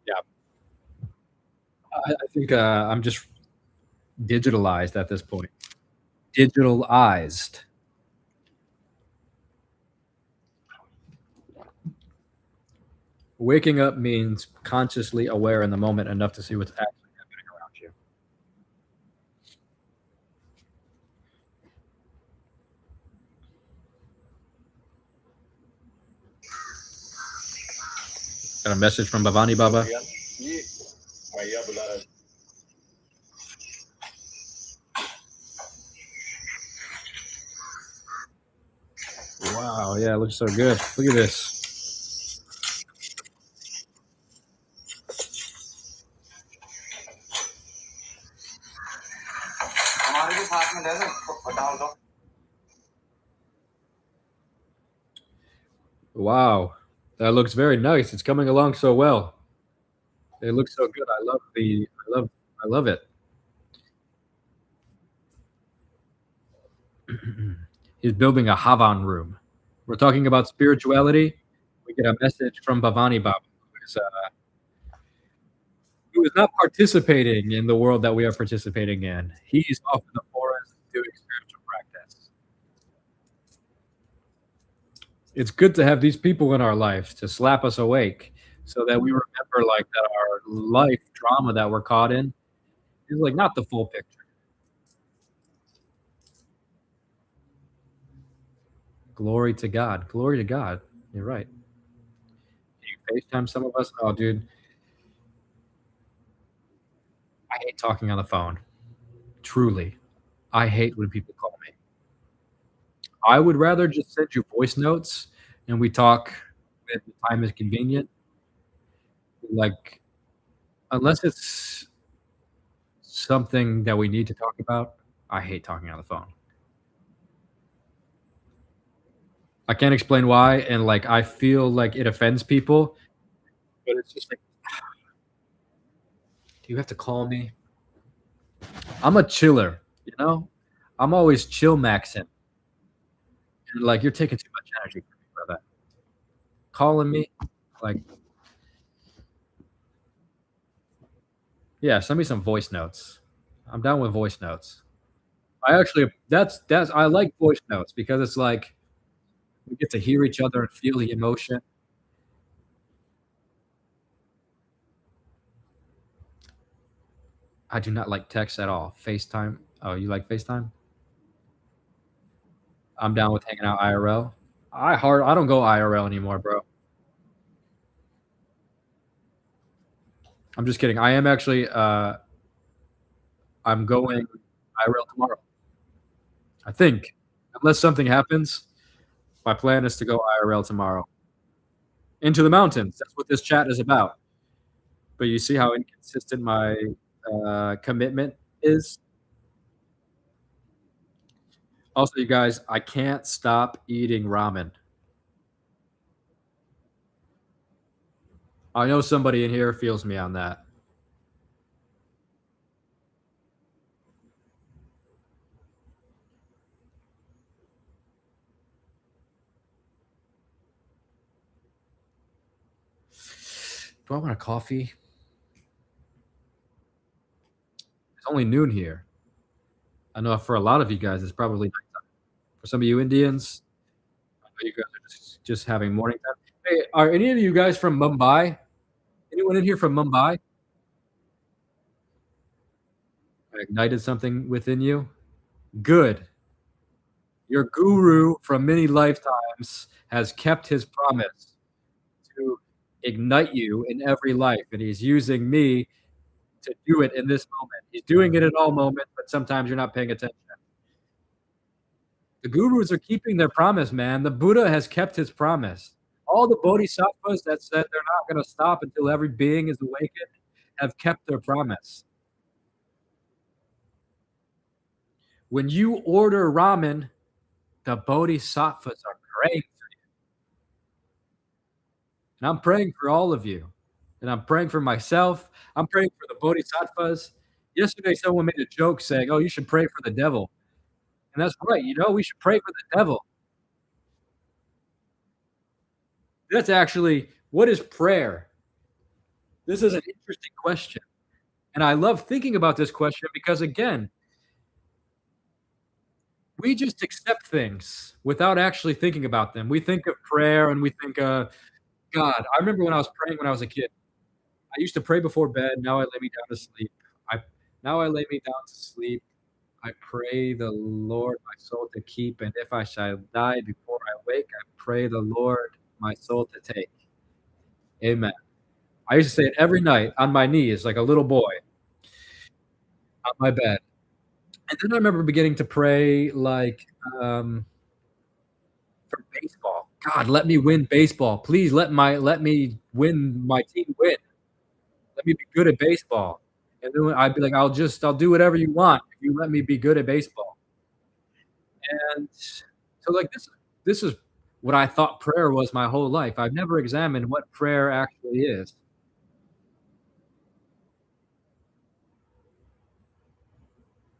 yeah. I think I'm just digitalized at this point. Digitalized. Waking up means consciously aware in the moment enough to see what's actually happening around you. Got a message from Bhavani Baba. Wow, yeah, it looks so good. Look at this. Wow, that looks very nice. It's coming along so well. It looks so good. I love it. He's building a Havan room. We're talking about spirituality. We get a message from Bhavani Baba, who is not participating in the world that we are participating in. He's off in the forest doing spiritual practice. It's good to have these people in our life to slap us awake so that we remember that our life drama that we're caught in is not the full picture. Glory to God. Glory to God. You're right. Do you FaceTime some of us? Oh, dude, I hate talking on the phone. Truly. I hate when people call me. I would rather just send you voice notes and we talk when the time is convenient. Like, unless it's something that we need to talk about, I hate talking on the phone. I can't explain why, and, like, I feel like it offends people, but it's just like, "Do you have to call me?" I'm a chiller, you know? I'm always chill maxing, and, like, you're taking too much energy from me, brother. Calling me, like, yeah, send me some voice notes. I'm down with voice notes. I actually that's I like voice notes because it's like we get to hear each other and feel the emotion. I do not like text at all. FaceTime. Oh, you like FaceTime? I'm down with hanging out IRL. I don't go IRL anymore, bro. I'm just kidding. I am actually I'm going IRL tomorrow. I think. Unless something happens, my plan is to go IRL tomorrow. Into the mountains. That's what this chat is about. But you see how inconsistent my commitment is? Also, you guys, I can't stop eating ramen. I know somebody in here feels me on that. Do I want a coffee? It's only noon here. I know for a lot of you guys, it's probably nighttime. For some of you Indians, I know you guys are just having morning time. Hey, are any of you guys from Mumbai? Anyone in here from Mumbai? I ignited something within you? Good. Your guru from many lifetimes has kept his promise to ignite you in every life, and he's using me to do it in this moment. He's doing it in all moments, but sometimes you're not paying attention. The gurus are keeping their promise, man. The Buddha has kept his promise. All the bodhisattvas that said they're not going to stop until every being is awakened have kept their promise. When you order ramen, the bodhisattvas are praying for you. And I'm praying for all of you. And I'm praying for myself. I'm praying for the bodhisattvas. Yesterday, someone made a joke saying, "Oh, you should pray for the devil." And that's right. You know, we should pray for the devil. That's actually, what is prayer? This is an interesting question. And I love thinking about this question because, again, we just accept things without actually thinking about them. We think of prayer and we think, God. I remember when I was praying when I was a kid. I used to pray before bed. Now I lay me down to sleep. I now I lay me down to sleep. I pray the Lord my soul to keep, and if I shall die before I wake, I pray the Lord my soul to take. Amen. I used to say it every night on my knees like a little boy on my bed. And then I remember beginning to pray like for baseball. God, let me win baseball. Please let me win my team win. Let me be good at baseball. And then I'd be like, I'll do whatever you want if you let me be good at baseball. And so like this is what I thought prayer was my whole life. I've never examined what prayer actually is.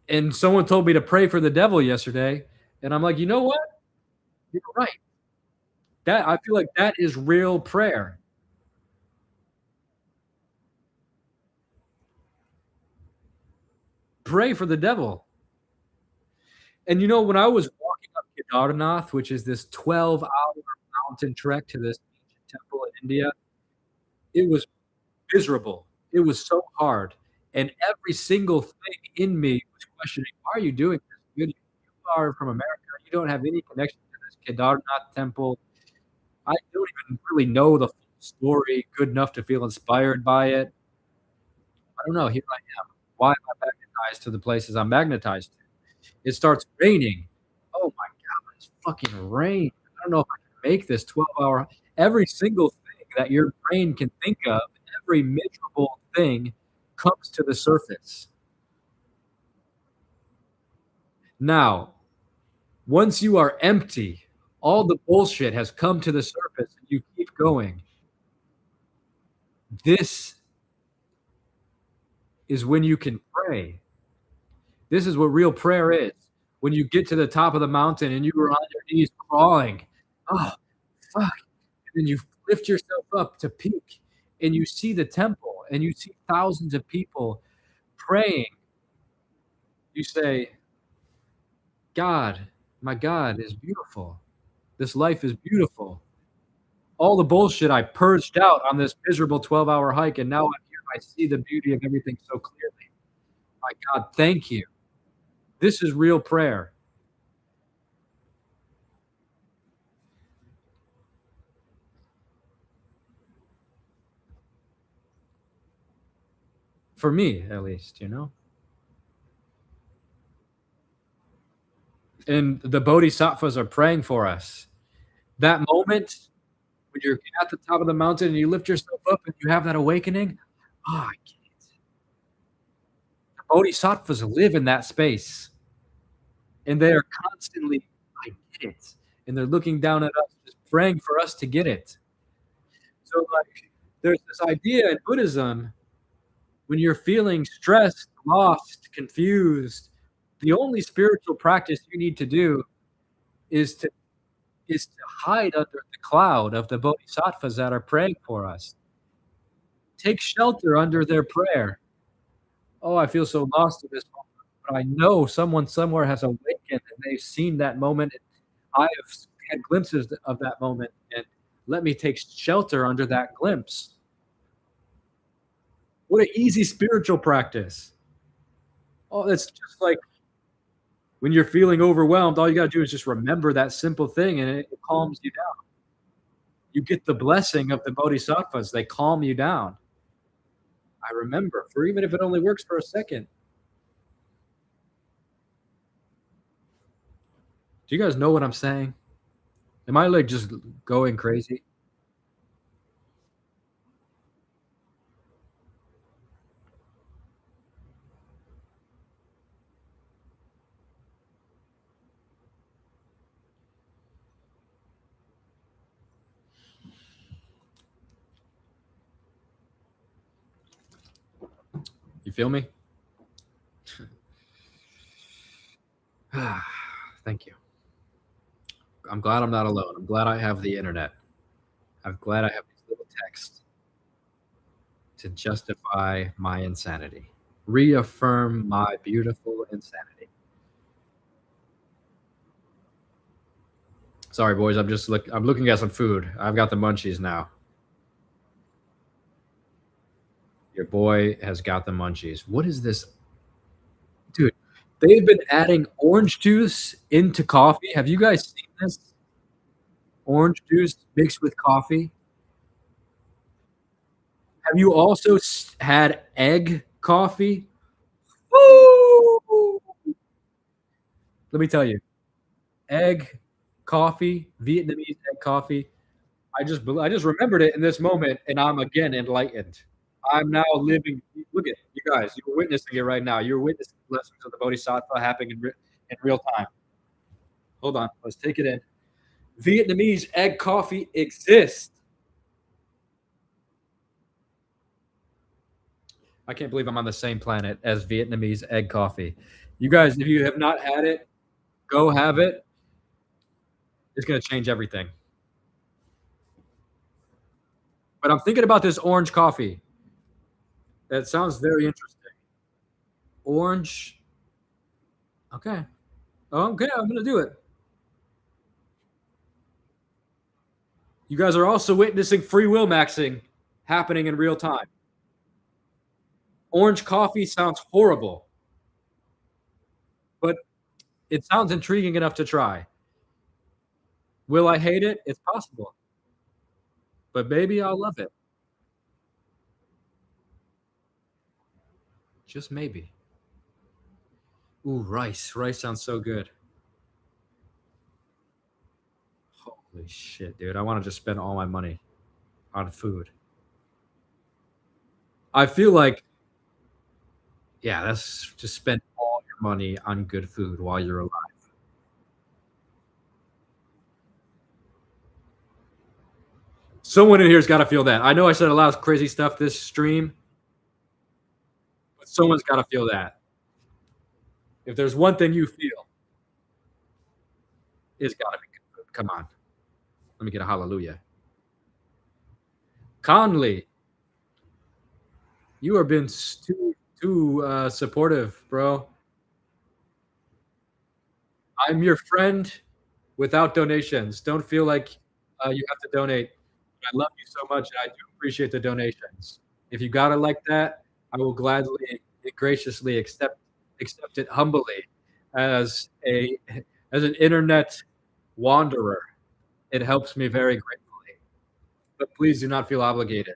And someone told me to pray for the devil yesterday, and I'm like, you know what? You're right. That I feel like that is real prayer. Pray for the devil. And you know, when I was walking up Kedarnath, which is this 12-hour mountain trek to this ancient temple in India, it was miserable. It was so hard. And every single thing in me was questioning, why are you doing this? You are from America. You don't have any connection to this Kedarnath temple. I don't even really know the full story good enough to feel inspired by it. I don't know. Here I am. Why am I magnetized to the places I'm magnetized to? It starts raining. Oh my God, it's fucking rain. I don't know if I can make this 12-hour. Every single thing that your brain can think of, every miserable thing comes to the surface. Now, once you are empty, all the bullshit has come to the surface and you keep going. This is when you can pray. This is what real prayer is. When you get to the top of the mountain and you are on your knees crawling, oh, fuck. And then you lift yourself up to peak and you see the temple and you see thousands of people praying. You say, God, my God is beautiful. This life is beautiful. All the bullshit I purged out on this miserable 12-hour hike, and now I'm here. I see the beauty of everything so clearly. My God, thank you. This is real prayer. For me, at least, you know? And the bodhisattvas are praying for us. That moment when you're at the top of the mountain and you lift yourself up and you have that awakening, I get it. The bodhisattvas live in that space. And they are constantly, I get it. And they're looking down at us, just praying for us to get it. So, like, there's this idea in Buddhism when you're feeling stressed, lost, confused, the only spiritual practice you need to do is to hide under the cloud of the bodhisattvas that are praying for us. Take shelter under their prayer. Oh, I feel so lost in this moment, but I know someone somewhere has awakened and they've seen that moment. I have had glimpses of that moment, and let me take shelter under that glimpse. What an easy spiritual practice. Oh, it's just like when you're feeling overwhelmed, all you got to do is just remember that simple thing and it calms you down. You get the blessing of the bodhisattvas. They calm you down. I remember, for even if it only works for a second. Do you guys know what I'm saying? Am I like just going crazy? You feel me? Thank you. I'm glad I'm not alone. I'm glad I have the internet. I'm glad I have these little texts to justify my insanity, reaffirm my beautiful insanity. Sorry, boys. I'm looking at some food. I've got the munchies now. Your boy has got the munchies. What is this? Dude, they've been adding orange juice into coffee. Have you guys seen this? Orange juice mixed with coffee. Have you also had egg coffee? Woo! Let me tell you, egg coffee, Vietnamese egg coffee. I just remembered it in this moment, and I'm again enlightened. I'm now living. Look at you guys. You're witnessing it right now. You're witnessing the blessings of the Bodhisattva happening in real time. Hold on. Let's take it in. Vietnamese egg coffee exists. I can't believe I'm on the same planet as Vietnamese egg coffee. You guys, if you have not had it, go have it. It's going to change everything. But I'm thinking about this orange coffee. That sounds very interesting. Orange. Okay. Okay, I'm going to do it. You guys are also witnessing free will maxing happening in real time. Orange coffee sounds horrible, but it sounds intriguing enough to try. Will I hate it? It's possible, but maybe I'll love it. Just maybe. Ooh, rice. Rice sounds so good. Holy shit, dude. I wanna just spend all my money on food. I feel like yeah, that's just spend all your money on good food while you're alive. Someone in here's gotta feel that. I know I said a lot of crazy stuff this stream, but someone's gotta feel that. If there's one thing you feel, it's gotta be good food. Come on. Let me get a hallelujah. Conley, you have been too supportive, bro. I'm your friend without donations. Don't feel like you have to donate. I love you so much, and I do appreciate the donations. If you got it like that, I will gladly, graciously accept it humbly as a as an internet wanderer. It helps me very gratefully. But please do not feel obligated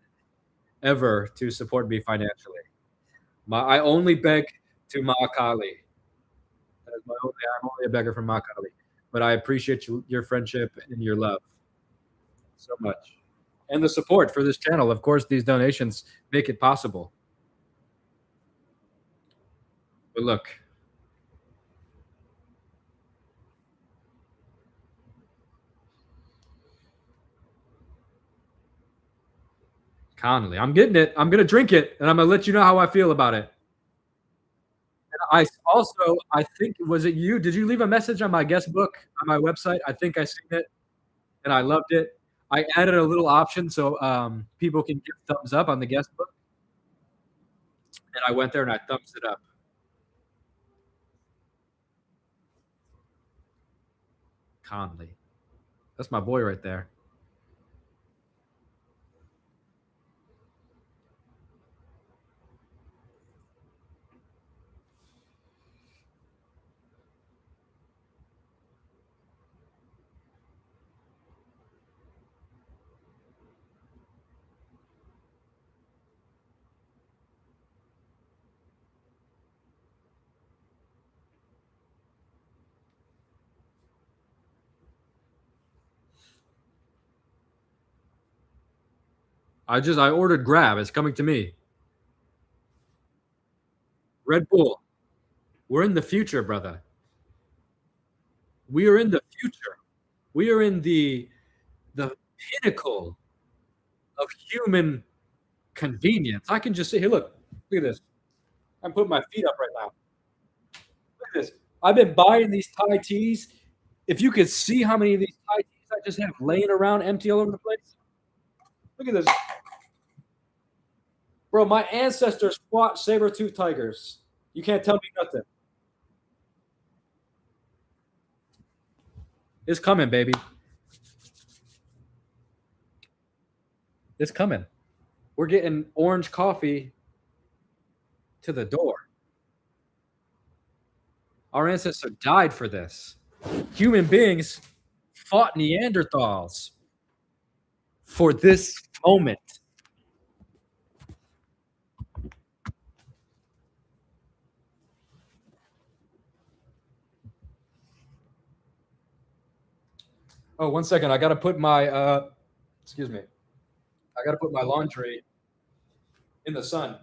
ever to support me financially. I only beg to Ma Kali. That is I'm only a beggar from Ma Kali. But I appreciate your friendship and your love so much. And the support for this channel. Of course, these donations make it possible. But look, Conley, I'm getting it. I'm gonna drink it, and I'm gonna let you know how I feel about it. And I think, was it you? Did you leave a message on my guest book on my website? I think I seen it, and I loved it. I added a little option so people can give thumbs up on the guest book, and I went there and I thumbs it up. Conley, that's my boy right there. I ordered Grab. It's coming to me. Red Bull. We're in the future, brother. We are in the future. We are in the pinnacle of human convenience. I can just say, hey, look at this. I'm putting my feet up right now. Look at this. I've been buying these Thai teas. If you could see how many of these Thai teas I just have laying around empty all over the place. Look at this. Bro, my ancestors fought saber-toothed tigers. You can't tell me nothing. It's coming, baby. It's coming. We're getting orange coffee to the door. Our ancestors died for this. Human beings fought Neanderthals for this moment. Oh, 1 second. I got to put my, excuse me. I got to put my laundry in the sun.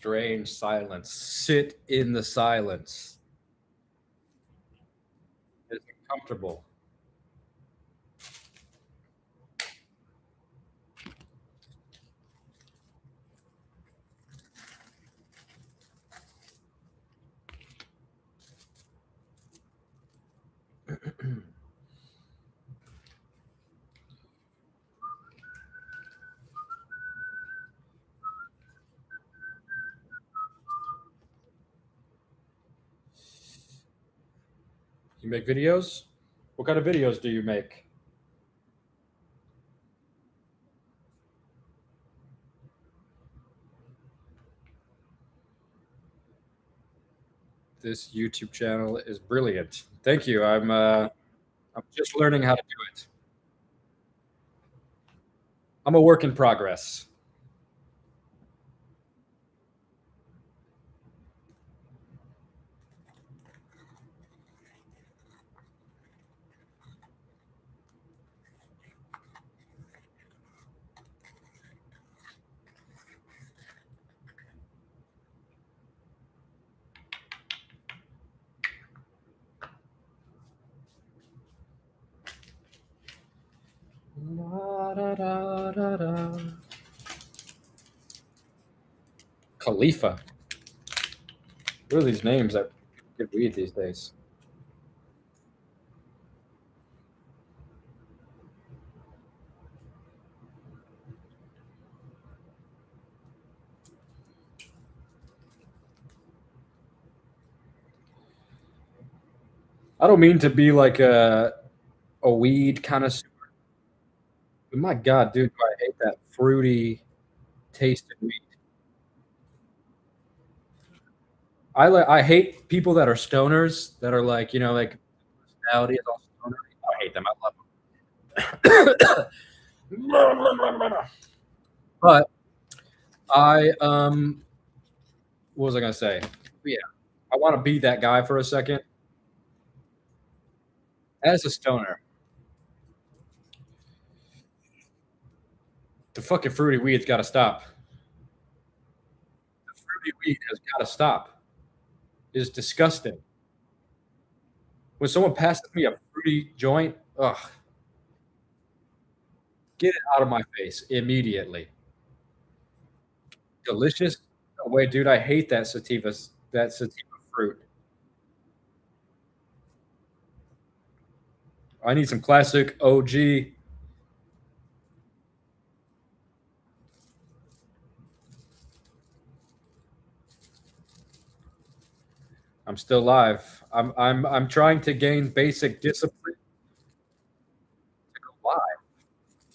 strange silence. Sit in the silence. It's uncomfortable. You make videos? What kind of videos do you make? This YouTube channel is brilliant. Thank you. I'm just learning how to do it. I'm a work in progress. Khalifa. What are these names that get weed these days? I don't mean to be like a weed connoisseur, but my God, dude, do I hate that fruity taste of weed. I hate people that are stoners that are like, like personality is all stoner. I hate them. I love them. But what was I gonna say? Yeah, I want to be that guy for a second. As a stoner, the fucking fruity weed's got to stop. The fruity weed has got to stop. It's disgusting. When someone passes me a fruity joint, ugh, get it out of my face immediately. Delicious? No way, dude. I hate that sativa fruit. I need some classic OG. I'm still live. I'm trying to gain basic discipline to go live.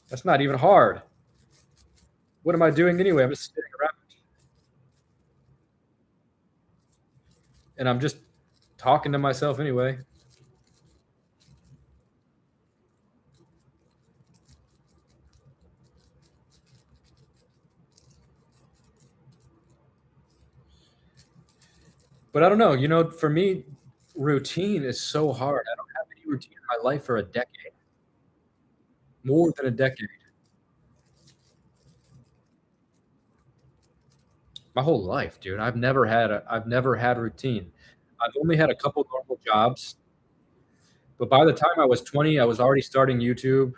That's not even hard. What am I doing anyway? I'm just sitting around and I'm just talking to myself anyway. But I don't know. For me, routine is so hard. I don't have any routine in my life for a decade, more than a decade. My whole life, dude. I've never had routine. I've only had a couple normal jobs, but by the time I was 20, I was already starting YouTube.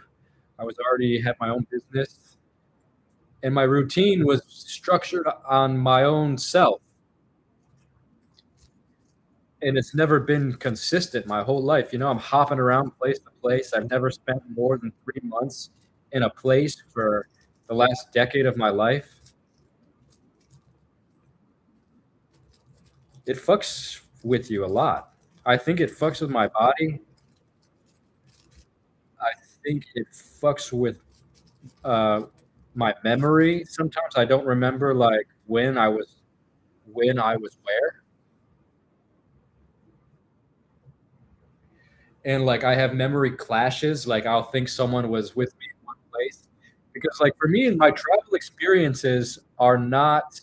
I was already had my own business, and my routine was structured on my own self. And it's never been consistent my whole life. I'm hopping around place to place. I've never spent more than 3 months in a place for the last decade of my life. It fucks with you a lot. I think it fucks with my body. I think it fucks with uh, my memory. Sometimes I don't remember like when I was where. And like I have memory clashes. Like I'll think someone was with me in one place because like for me, my travel experiences are not.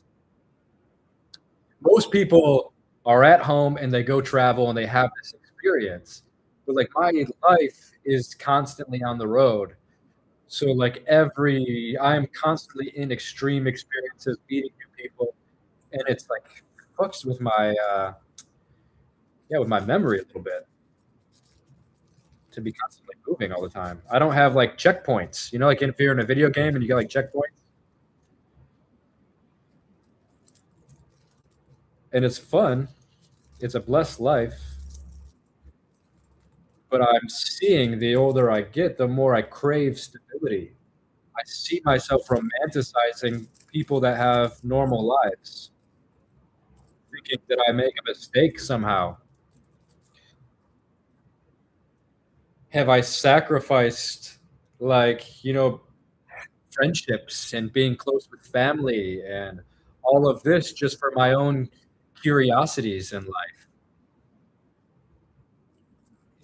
Most people are at home and they go travel and they have this experience, but like my life is constantly on the road. So like I'm constantly in extreme experiences, meeting new people, and it's like fucks with my yeah, with my memory a little bit to be constantly moving all the time. I don't have like checkpoints, you know, like if you're in a video game and you get like checkpoints, and it's fun. It's a blessed life, but I'm seeing the older I get, the more I crave stability. I see myself romanticizing people that have normal lives, thinking that I make a mistake somehow. Have I sacrificed, like, you know, friendships and being close with family and all of this just for my own curiosities in life?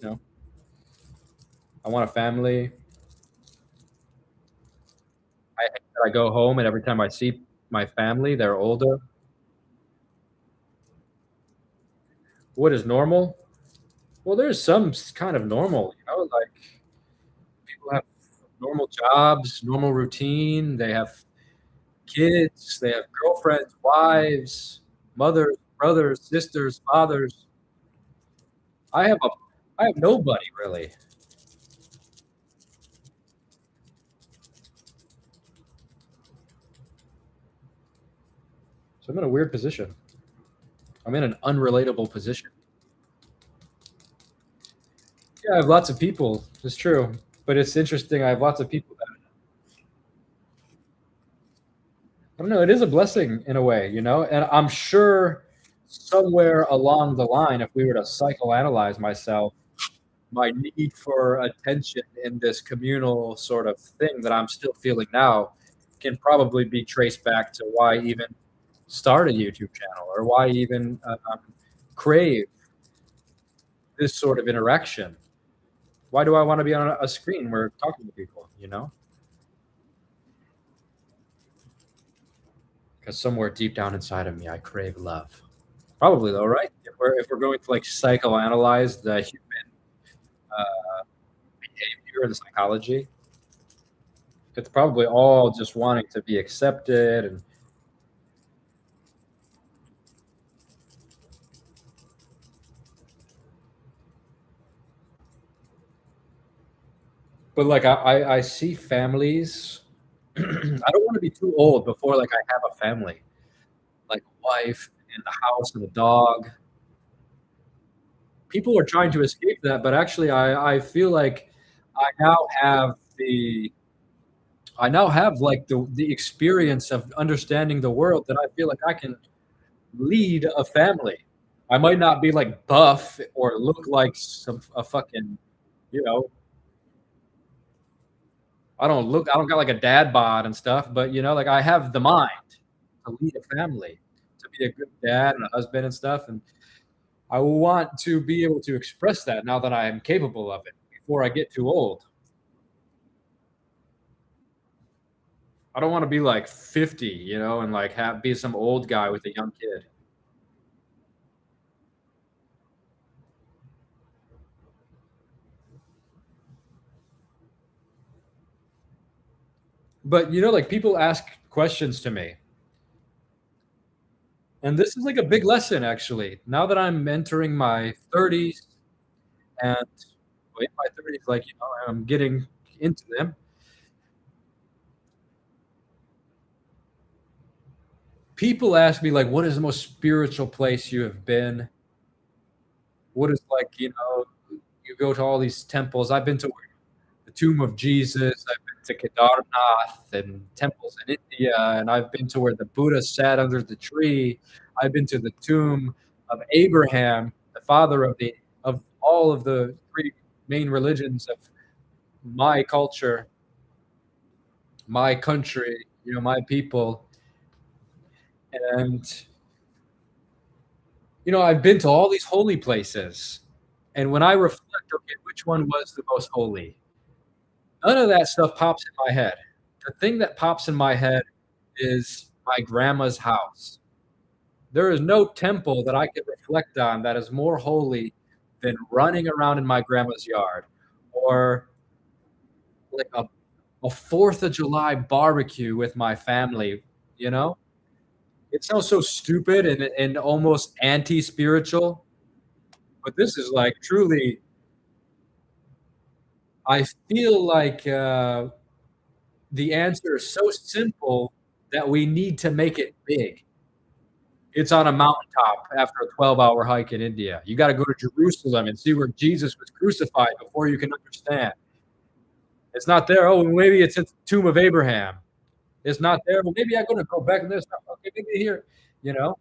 You know, I want a family. I hate that I go home and every time I see my family, they're older. What is normal? Well, there's some kind of normal, you know, like people have normal jobs, normal routine. They have kids, they have girlfriends, wives, mothers, brothers, sisters, fathers. I have a, I have nobody really. So I'm in a weird position. I'm in an unrelatable position. Yeah, I have lots of people. It's true, but it's interesting. I have lots of people that I don't know. It is a blessing in a way, you know, and I'm sure somewhere along the line, if we were to psychoanalyze myself, my need for attention in this communal sort of thing that I'm still feeling now can probably be traced back to why I even start a YouTube channel or why I even crave this sort of interaction. Why do I want to be on a screen where talking to people, you know? Because somewhere deep down inside of me, I crave love. Probably though, right? If we're going to like psychoanalyze the human behavior and the psychology, it's probably all just wanting to be accepted and but like I see families. I don't want to be too old before like I have a family, like a wife and a house and a dog. People are trying to escape that, but actually I feel like I now have the I now have like the experience of understanding the world that I feel like I can lead a family. I might not be like buff or look like some a fucking, you know, I don't got like a dad bod and stuff, but you know, like I have the mind to lead a family, to be a good dad and a husband and stuff. And I want to be able to express that now that I am capable of it before I get too old. I don't want to be like 50, you know, and like be some old guy with a young kid. But you know, like people ask questions to me, and this is like a big lesson actually. Now that I'm entering my 30s and well, in my 30s, like you know, I'm getting into them. People ask me like, "What is the most spiritual place you have been?" What is like, you know, you go to all these temples. I've been to the tomb of Jesus. I've been to Kedarnath and temples in India, and I've been to where the Buddha sat under the tree. I've been to the tomb of Abraham, the father of all of the three main religions of my culture, my country, you know, my people. And you know, I've been to all these holy places. And when I reflect, okay, which one was the most holy? None of that stuff pops in my head. The thing that pops in my head is my grandma's house. There is no temple that I can reflect on that is more holy than running around in my grandma's yard or like a 4th of July barbecue with my family, you know? It sounds so stupid and almost anti-spiritual, but this is like truly. I feel like the answer is so simple that we need to make it big. It's on a mountaintop after a 12-hour hike in India. You got to go to Jerusalem and see where Jesus was crucified before you can understand. It's not there. Oh, maybe it's at the tomb of Abraham. It's not there. Well, maybe I'm going to go back and this. Okay, maybe here, you know,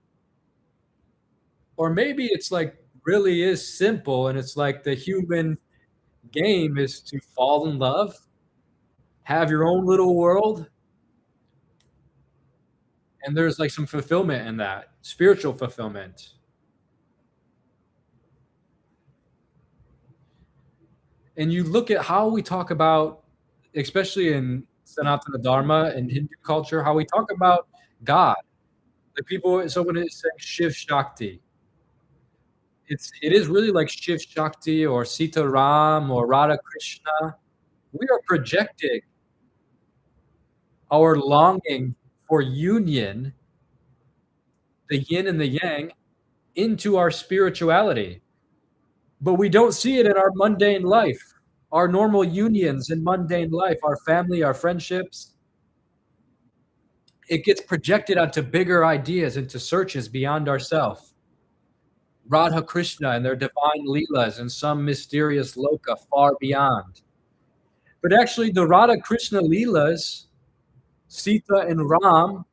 or maybe it's like really is simple, and it's like the human game is to fall in love, have your own little world, and there's like some fulfillment in that, spiritual fulfillment. And you look at how we talk about, especially in Sanatana Dharma and Hindu culture, how we talk about God. Like people, so when it's like Shiv Shakti, it is really like Shiv Shakti or Sita Ram or Radha Krishna. We are projecting our longing for union, the yin and the yang, into our spirituality. But we don't see it in our mundane life, our normal unions in mundane life, our family, our friendships. It gets projected onto bigger ideas, into searches beyond ourself. Radha Krishna and their divine leelas in some mysterious loka far beyond. But actually, the Radha Krishna leelas, Sita and Ram,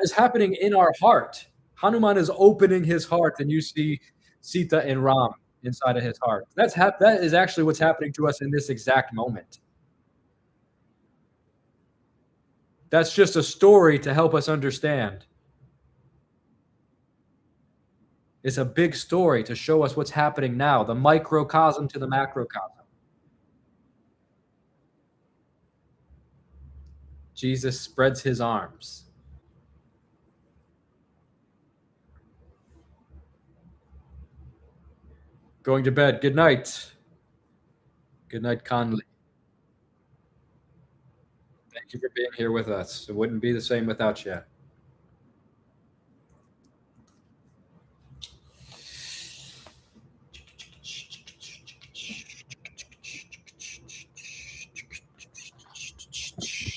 is happening in our heart. Hanuman is opening his heart, and you see Sita and Ram inside of his heart. That is actually what's happening to us in this exact moment. That's just a story to help us understand. It's a big story to show us what's happening now, the microcosm to the macrocosm. Jesus spreads his arms. Going to bed. Good night. Good night, Conley. Thank you for being here with us. It wouldn't be the same without you.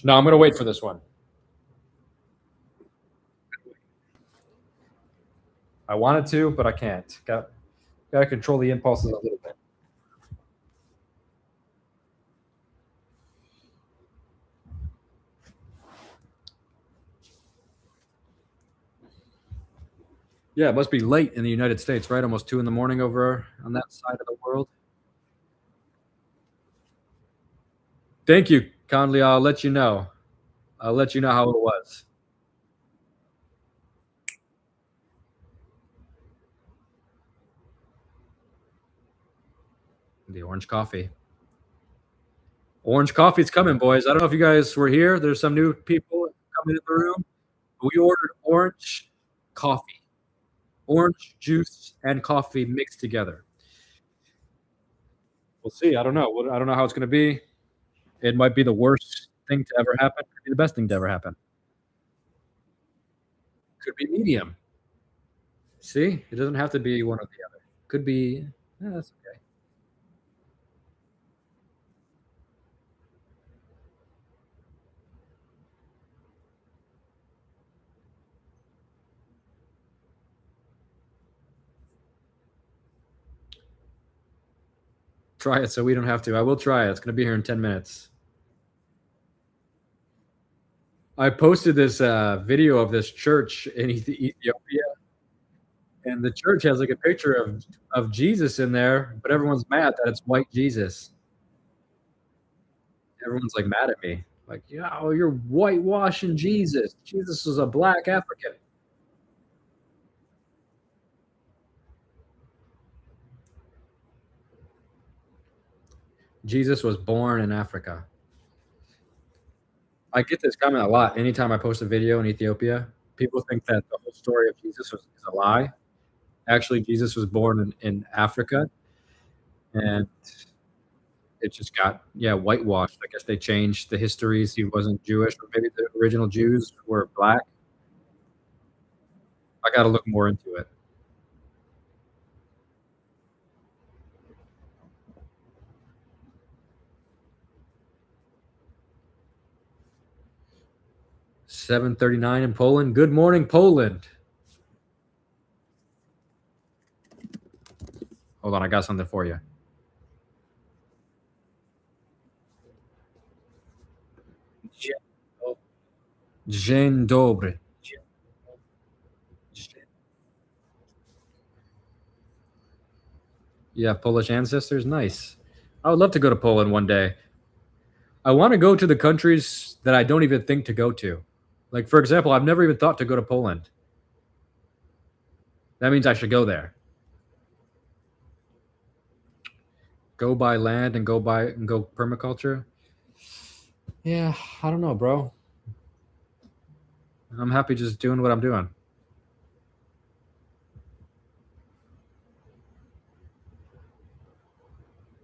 No, I'm going to wait for this one. I wanted to, but I can't. Got to control the impulses a little bit. Yeah, it must be late in the United States, right? Almost 2 in the morning over on that side of the world. Thank you, Conley. I'll let you know. I'll let you know how it was. The orange coffee. Orange coffee's coming, boys. I don't know if you guys were here. There's some new people coming in the room. We ordered orange coffee, orange juice and coffee mixed together. We'll see. I don't know. I don't know how it's going to be. It might be the worst thing to ever happen. Could be the best thing to ever happen. Could be medium. See, it doesn't have to be one or the other. Could be. That's okay. Try it so we don't have to. I will try it. It's going to be here in 10 minutes. I posted this video of this church in Ethiopia, and the church has like a picture of Jesus in there, but everyone's mad that it's white Jesus. Everyone's like mad at me, like, yeah, oh, you're whitewashing Jesus. Jesus is a black African. Jesus was born in Africa. I get this comment a lot anytime I post a video in Ethiopia. People think that the whole story of Jesus is a lie. Actually, Jesus was born in Africa, and it just got whitewashed. I guess they changed the histories. He wasn't Jewish, or maybe the original Jews were black. I gotta look more into it. $7.39 in Poland. Good morning, Poland. Hold on, I got something for you. Dzień dobry. Yeah, Polish ancestors. Nice. I would love to go to Poland one day. I want to go to the countries that I don't even think to go to. Like, for example, I've never even thought to go to Poland. That means I should go there. Go buy land and go permaculture. Yeah, I don't know, bro. I'm happy just doing what I'm doing.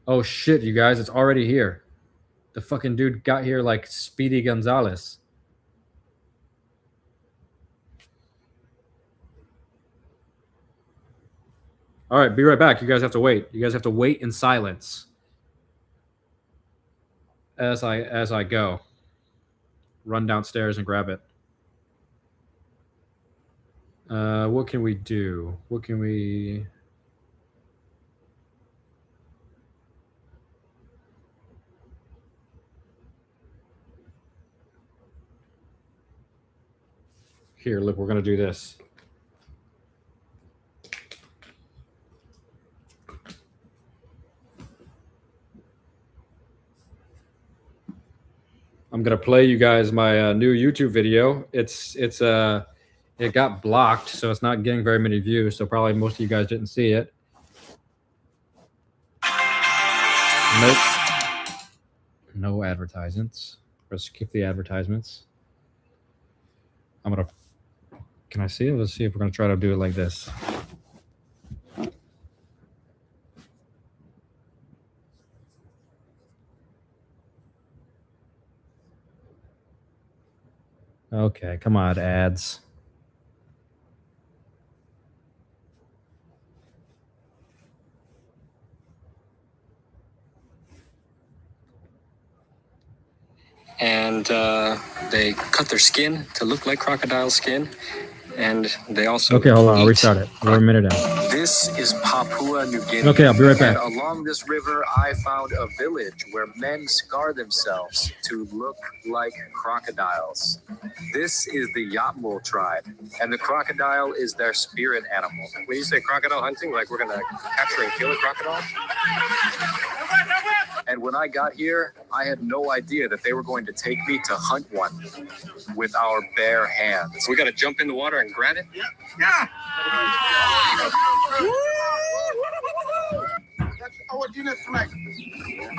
Oh shit, you guys, it's already here. The fucking dude got here like Speedy Gonzalez. All right, be right back. You guys have to wait. You guys have to wait in silence as I go. Run downstairs and grab it. What can we do? What can we? Here, look, we're gonna do this. I'm gonna play you guys my new YouTube video. It got blocked, so it's not getting very many views. So probably most of you guys didn't see it. Nope. No advertisements. Let's skip the advertisements. Can I see it? Let's see if we're gonna try to do it like this. Okay, come on, ads. And they cut their skin to look like crocodile skin, and they also Okay, hold on, I'll eat restart it. We're a minute in. This is Papua New Guinea. Okay, I'll be right back. And along this river, I found a village where men scar themselves to look like crocodiles. This is the Yatmul tribe, and the crocodile is their spirit animal. When you say crocodile hunting, like we're gonna capture and kill a crocodile? And when I got here, I had no idea that they were going to take me to hunt one with our bare hands. We got to jump in the water and grab it? Yeah.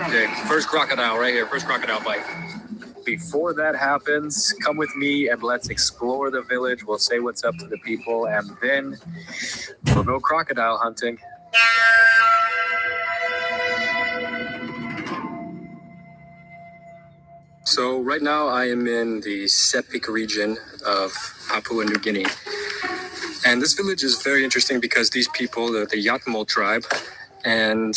Okay, first crocodile right here, first crocodile bite. Before that happens, come with me and let's explore the village. We'll say what's up to the people, and then we'll go crocodile hunting. So right now I am in the Sepik region of Papua New Guinea. And this village is very interesting because these people, the Yatmul tribe, and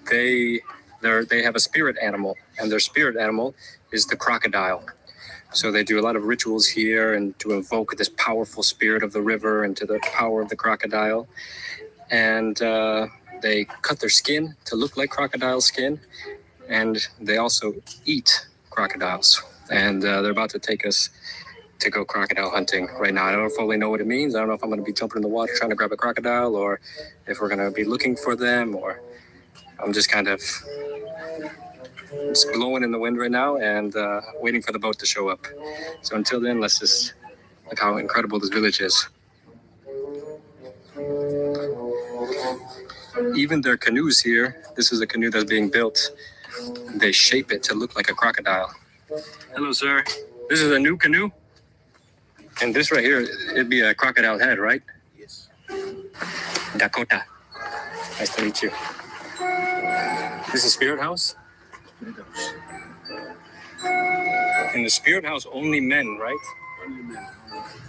they have a spirit animal, and their spirit animal is the crocodile. So they do a lot of rituals here and to invoke this powerful spirit of the river and to the power of the crocodile. And they cut their skin to look like crocodile skin, and they also eat crocodiles. And they're about to take us to go crocodile hunting right now. I don't fully know what it means. I don't know if I'm going to be jumping in the water trying to grab a crocodile, or if we're going to be looking for them, or I'm just kind of just blowing in the wind right now and waiting for the boat to show up. So until then, let's just look how incredible this village is. Even their canoes here, this is a canoe that's being built. They shape it to look like a crocodile. Hello, sir. This is a new canoe? And this right here, it'd be a crocodile head, right? Yes. Dakota. Nice to meet you. This is Spirit House? In the Spirit House, only men, right? Only men.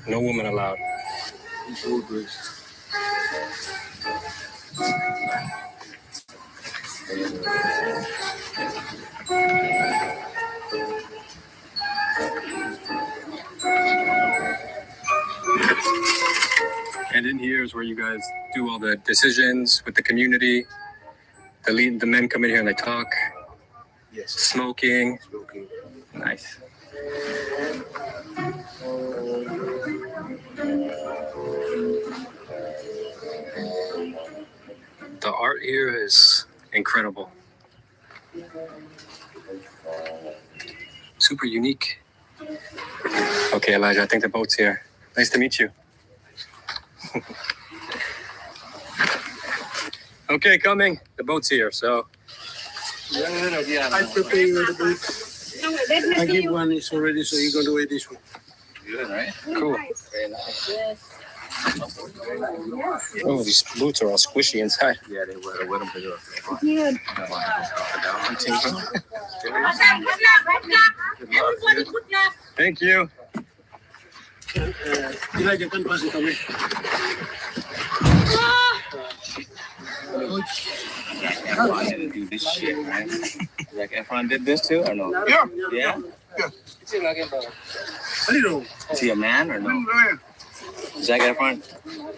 No women allowed. And in here is where you guys do all the decisions with the community. The men come in here and they talk. Yes. Smoking. Smoking. Nice. The art here is incredible. Super unique. Okay, Elijah, I think the boat's here. Nice to meet you. Okay, coming. The boat's here, so. I prepare you the book. I give one is already, so you're going to wait this one. Good, right? Cool. Oh, these boots are all squishy inside. Yeah, they wear them to do Thank you. Elijah, can pass it away. Efron didn't do this shit, right? Zac Efron did this too, or no? Yeah. Yeah? I don't know. Is he a man or no? Zac Efron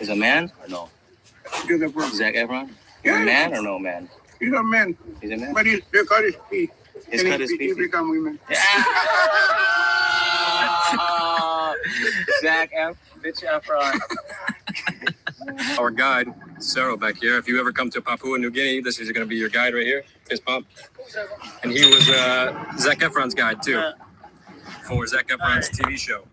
is a man or no? You're the person. Zac Efron? Is a Yeah. man or no man? He's a man, He's a man? but his cut is pee. His cut is He pee. become women. Zac Efron. Our guide, Cero, back here. If you ever come to Papua New Guinea, this is going to be your guide right here, Fist Pump. And he was Zac Efron's guide too, for Zac Efron's TV show.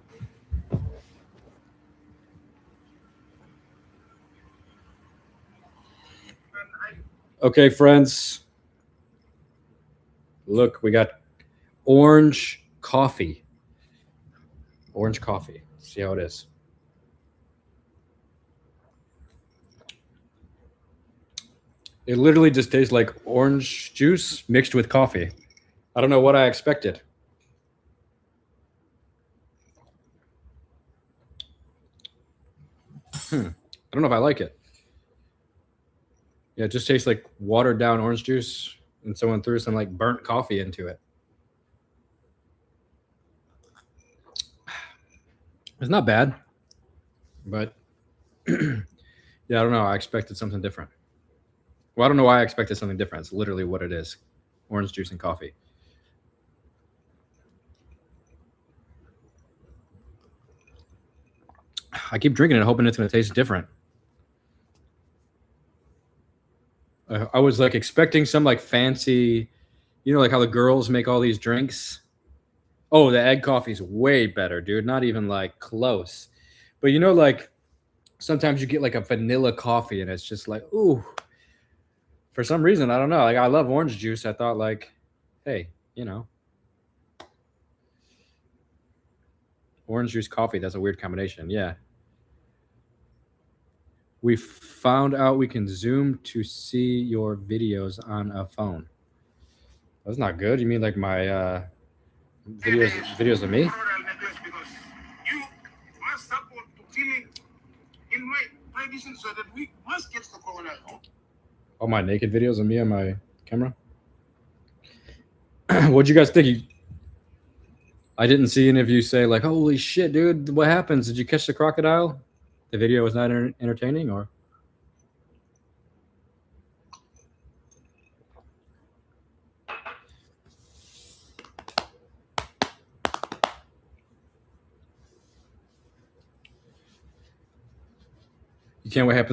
Okay, friends. Look, we got orange coffee. Orange coffee. See how it is. It literally just tastes like orange juice mixed with coffee. I don't know what I expected. I don't know if I like it. Yeah, it just tastes like watered down orange juice and someone threw some like burnt coffee into it. It's not bad, but yeah, I don't know. I expected something different. Well, I don't know why I expected something different. It's literally what it is. Orange juice and coffee. I keep drinking it hoping it's going to taste different. I was like expecting some like fancy, you know, like how the girls make all these drinks. Oh, the egg coffee is way better, dude. Not even like close. But you know, like sometimes you get like a vanilla coffee and it's just like, ooh. For some reason, I don't know. Like I love orange juice. I thought like, hey, you know, orange juice coffee. That's a weird combination. Yeah. We found out we can zoom to see your videos on a phone. That's not good. You mean like my videos of me? You must support to killing in my tradition so that we must catch the crocodile. All my naked videos of me on my camera. What'd you guys think? I didn't see any of you say like, "Holy shit, dude! What happens? Did you catch the crocodile?" The video was not entertaining, or you can't wait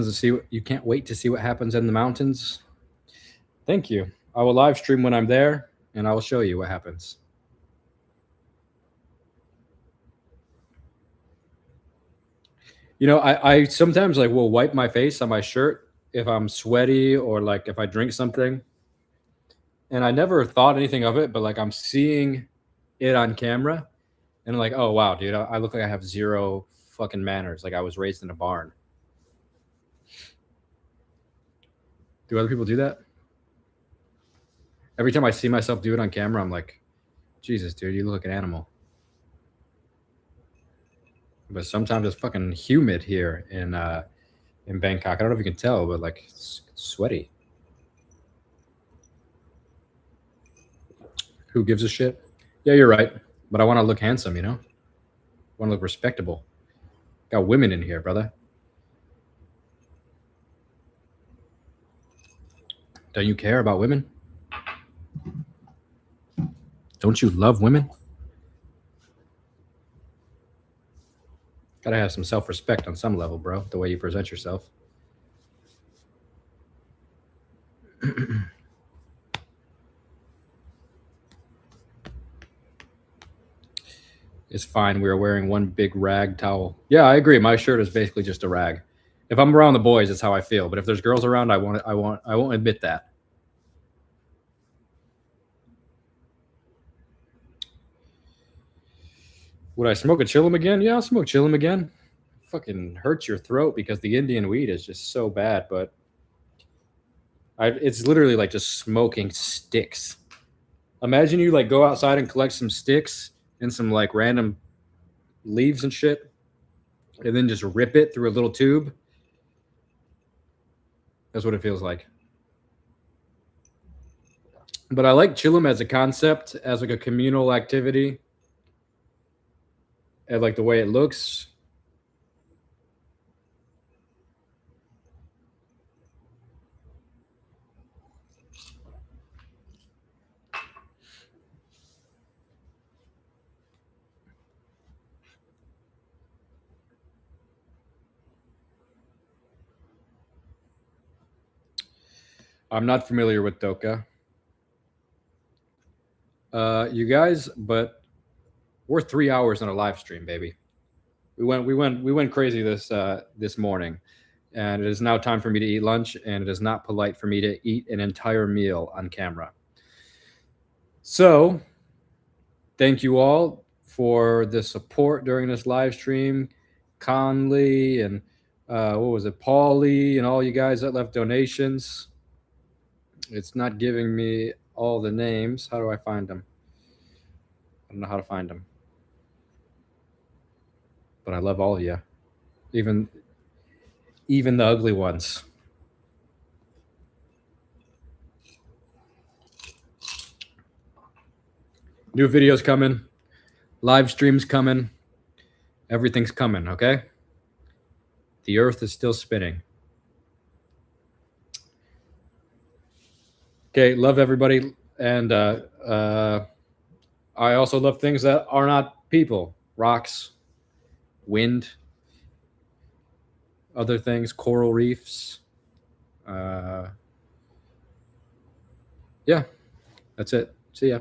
to see what happens in the mountains. Thank you. I will live stream when I'm there, and I will show you what happens. You know, I sometimes like will wipe my face on my shirt if I'm sweaty or like if I drink something. And I never thought anything of it, but like I'm seeing it on camera and I'm like, oh wow, dude, I look like I have zero fucking manners. Like I was raised in a barn. Do other people do that? Every time I see myself do it on camera, I'm like, Jesus, dude, you look like an animal. but sometimes it's fucking humid here in Bangkok. I don't know if you can tell, but like it's sweaty. Who gives a shit? Yeah, you're right. But I want to look handsome, you know? I want to look respectable. Got women in here, brother. Don't you care about women? Don't you love women? Gotta have some self-respect on some level, bro. The way you present yourself. It's fine. We are wearing one big rag towel. Yeah, I agree. My shirt is basically just a rag. If I'm around the boys, it's how I feel. But if there's girls around, I won't admit that. Would I smoke a chillum again? Yeah, I'll smoke chillum again. Fucking hurts your throat because the Indian weed is just so bad, but it's literally like just smoking sticks. Imagine you like go outside and collect some sticks and some like random leaves and shit, and then just rip it through a little tube. That's what it feels like. But I like chillum as a concept, as like a communal activity, and like the way it looks. I'm not familiar with Doka. You guys, but we're 3 hours on a live stream, baby. We went crazy this morning, and it is now time for me to eat lunch, and it is not polite for me to eat an entire meal on camera. So, thank you all for the support during this live stream. Conley and what was it, Paulie, and all you guys that left donations. It's not giving me all the names. How do I find them? I don't know how to find them. But I love all of you. Even the ugly ones. New videos coming. Live streams coming. Everything's coming, okay? The earth is still spinning. Okay, love everybody. And I also love things that are not people. Rocks, wind, other things, coral reefs. Yeah, that's it. See ya.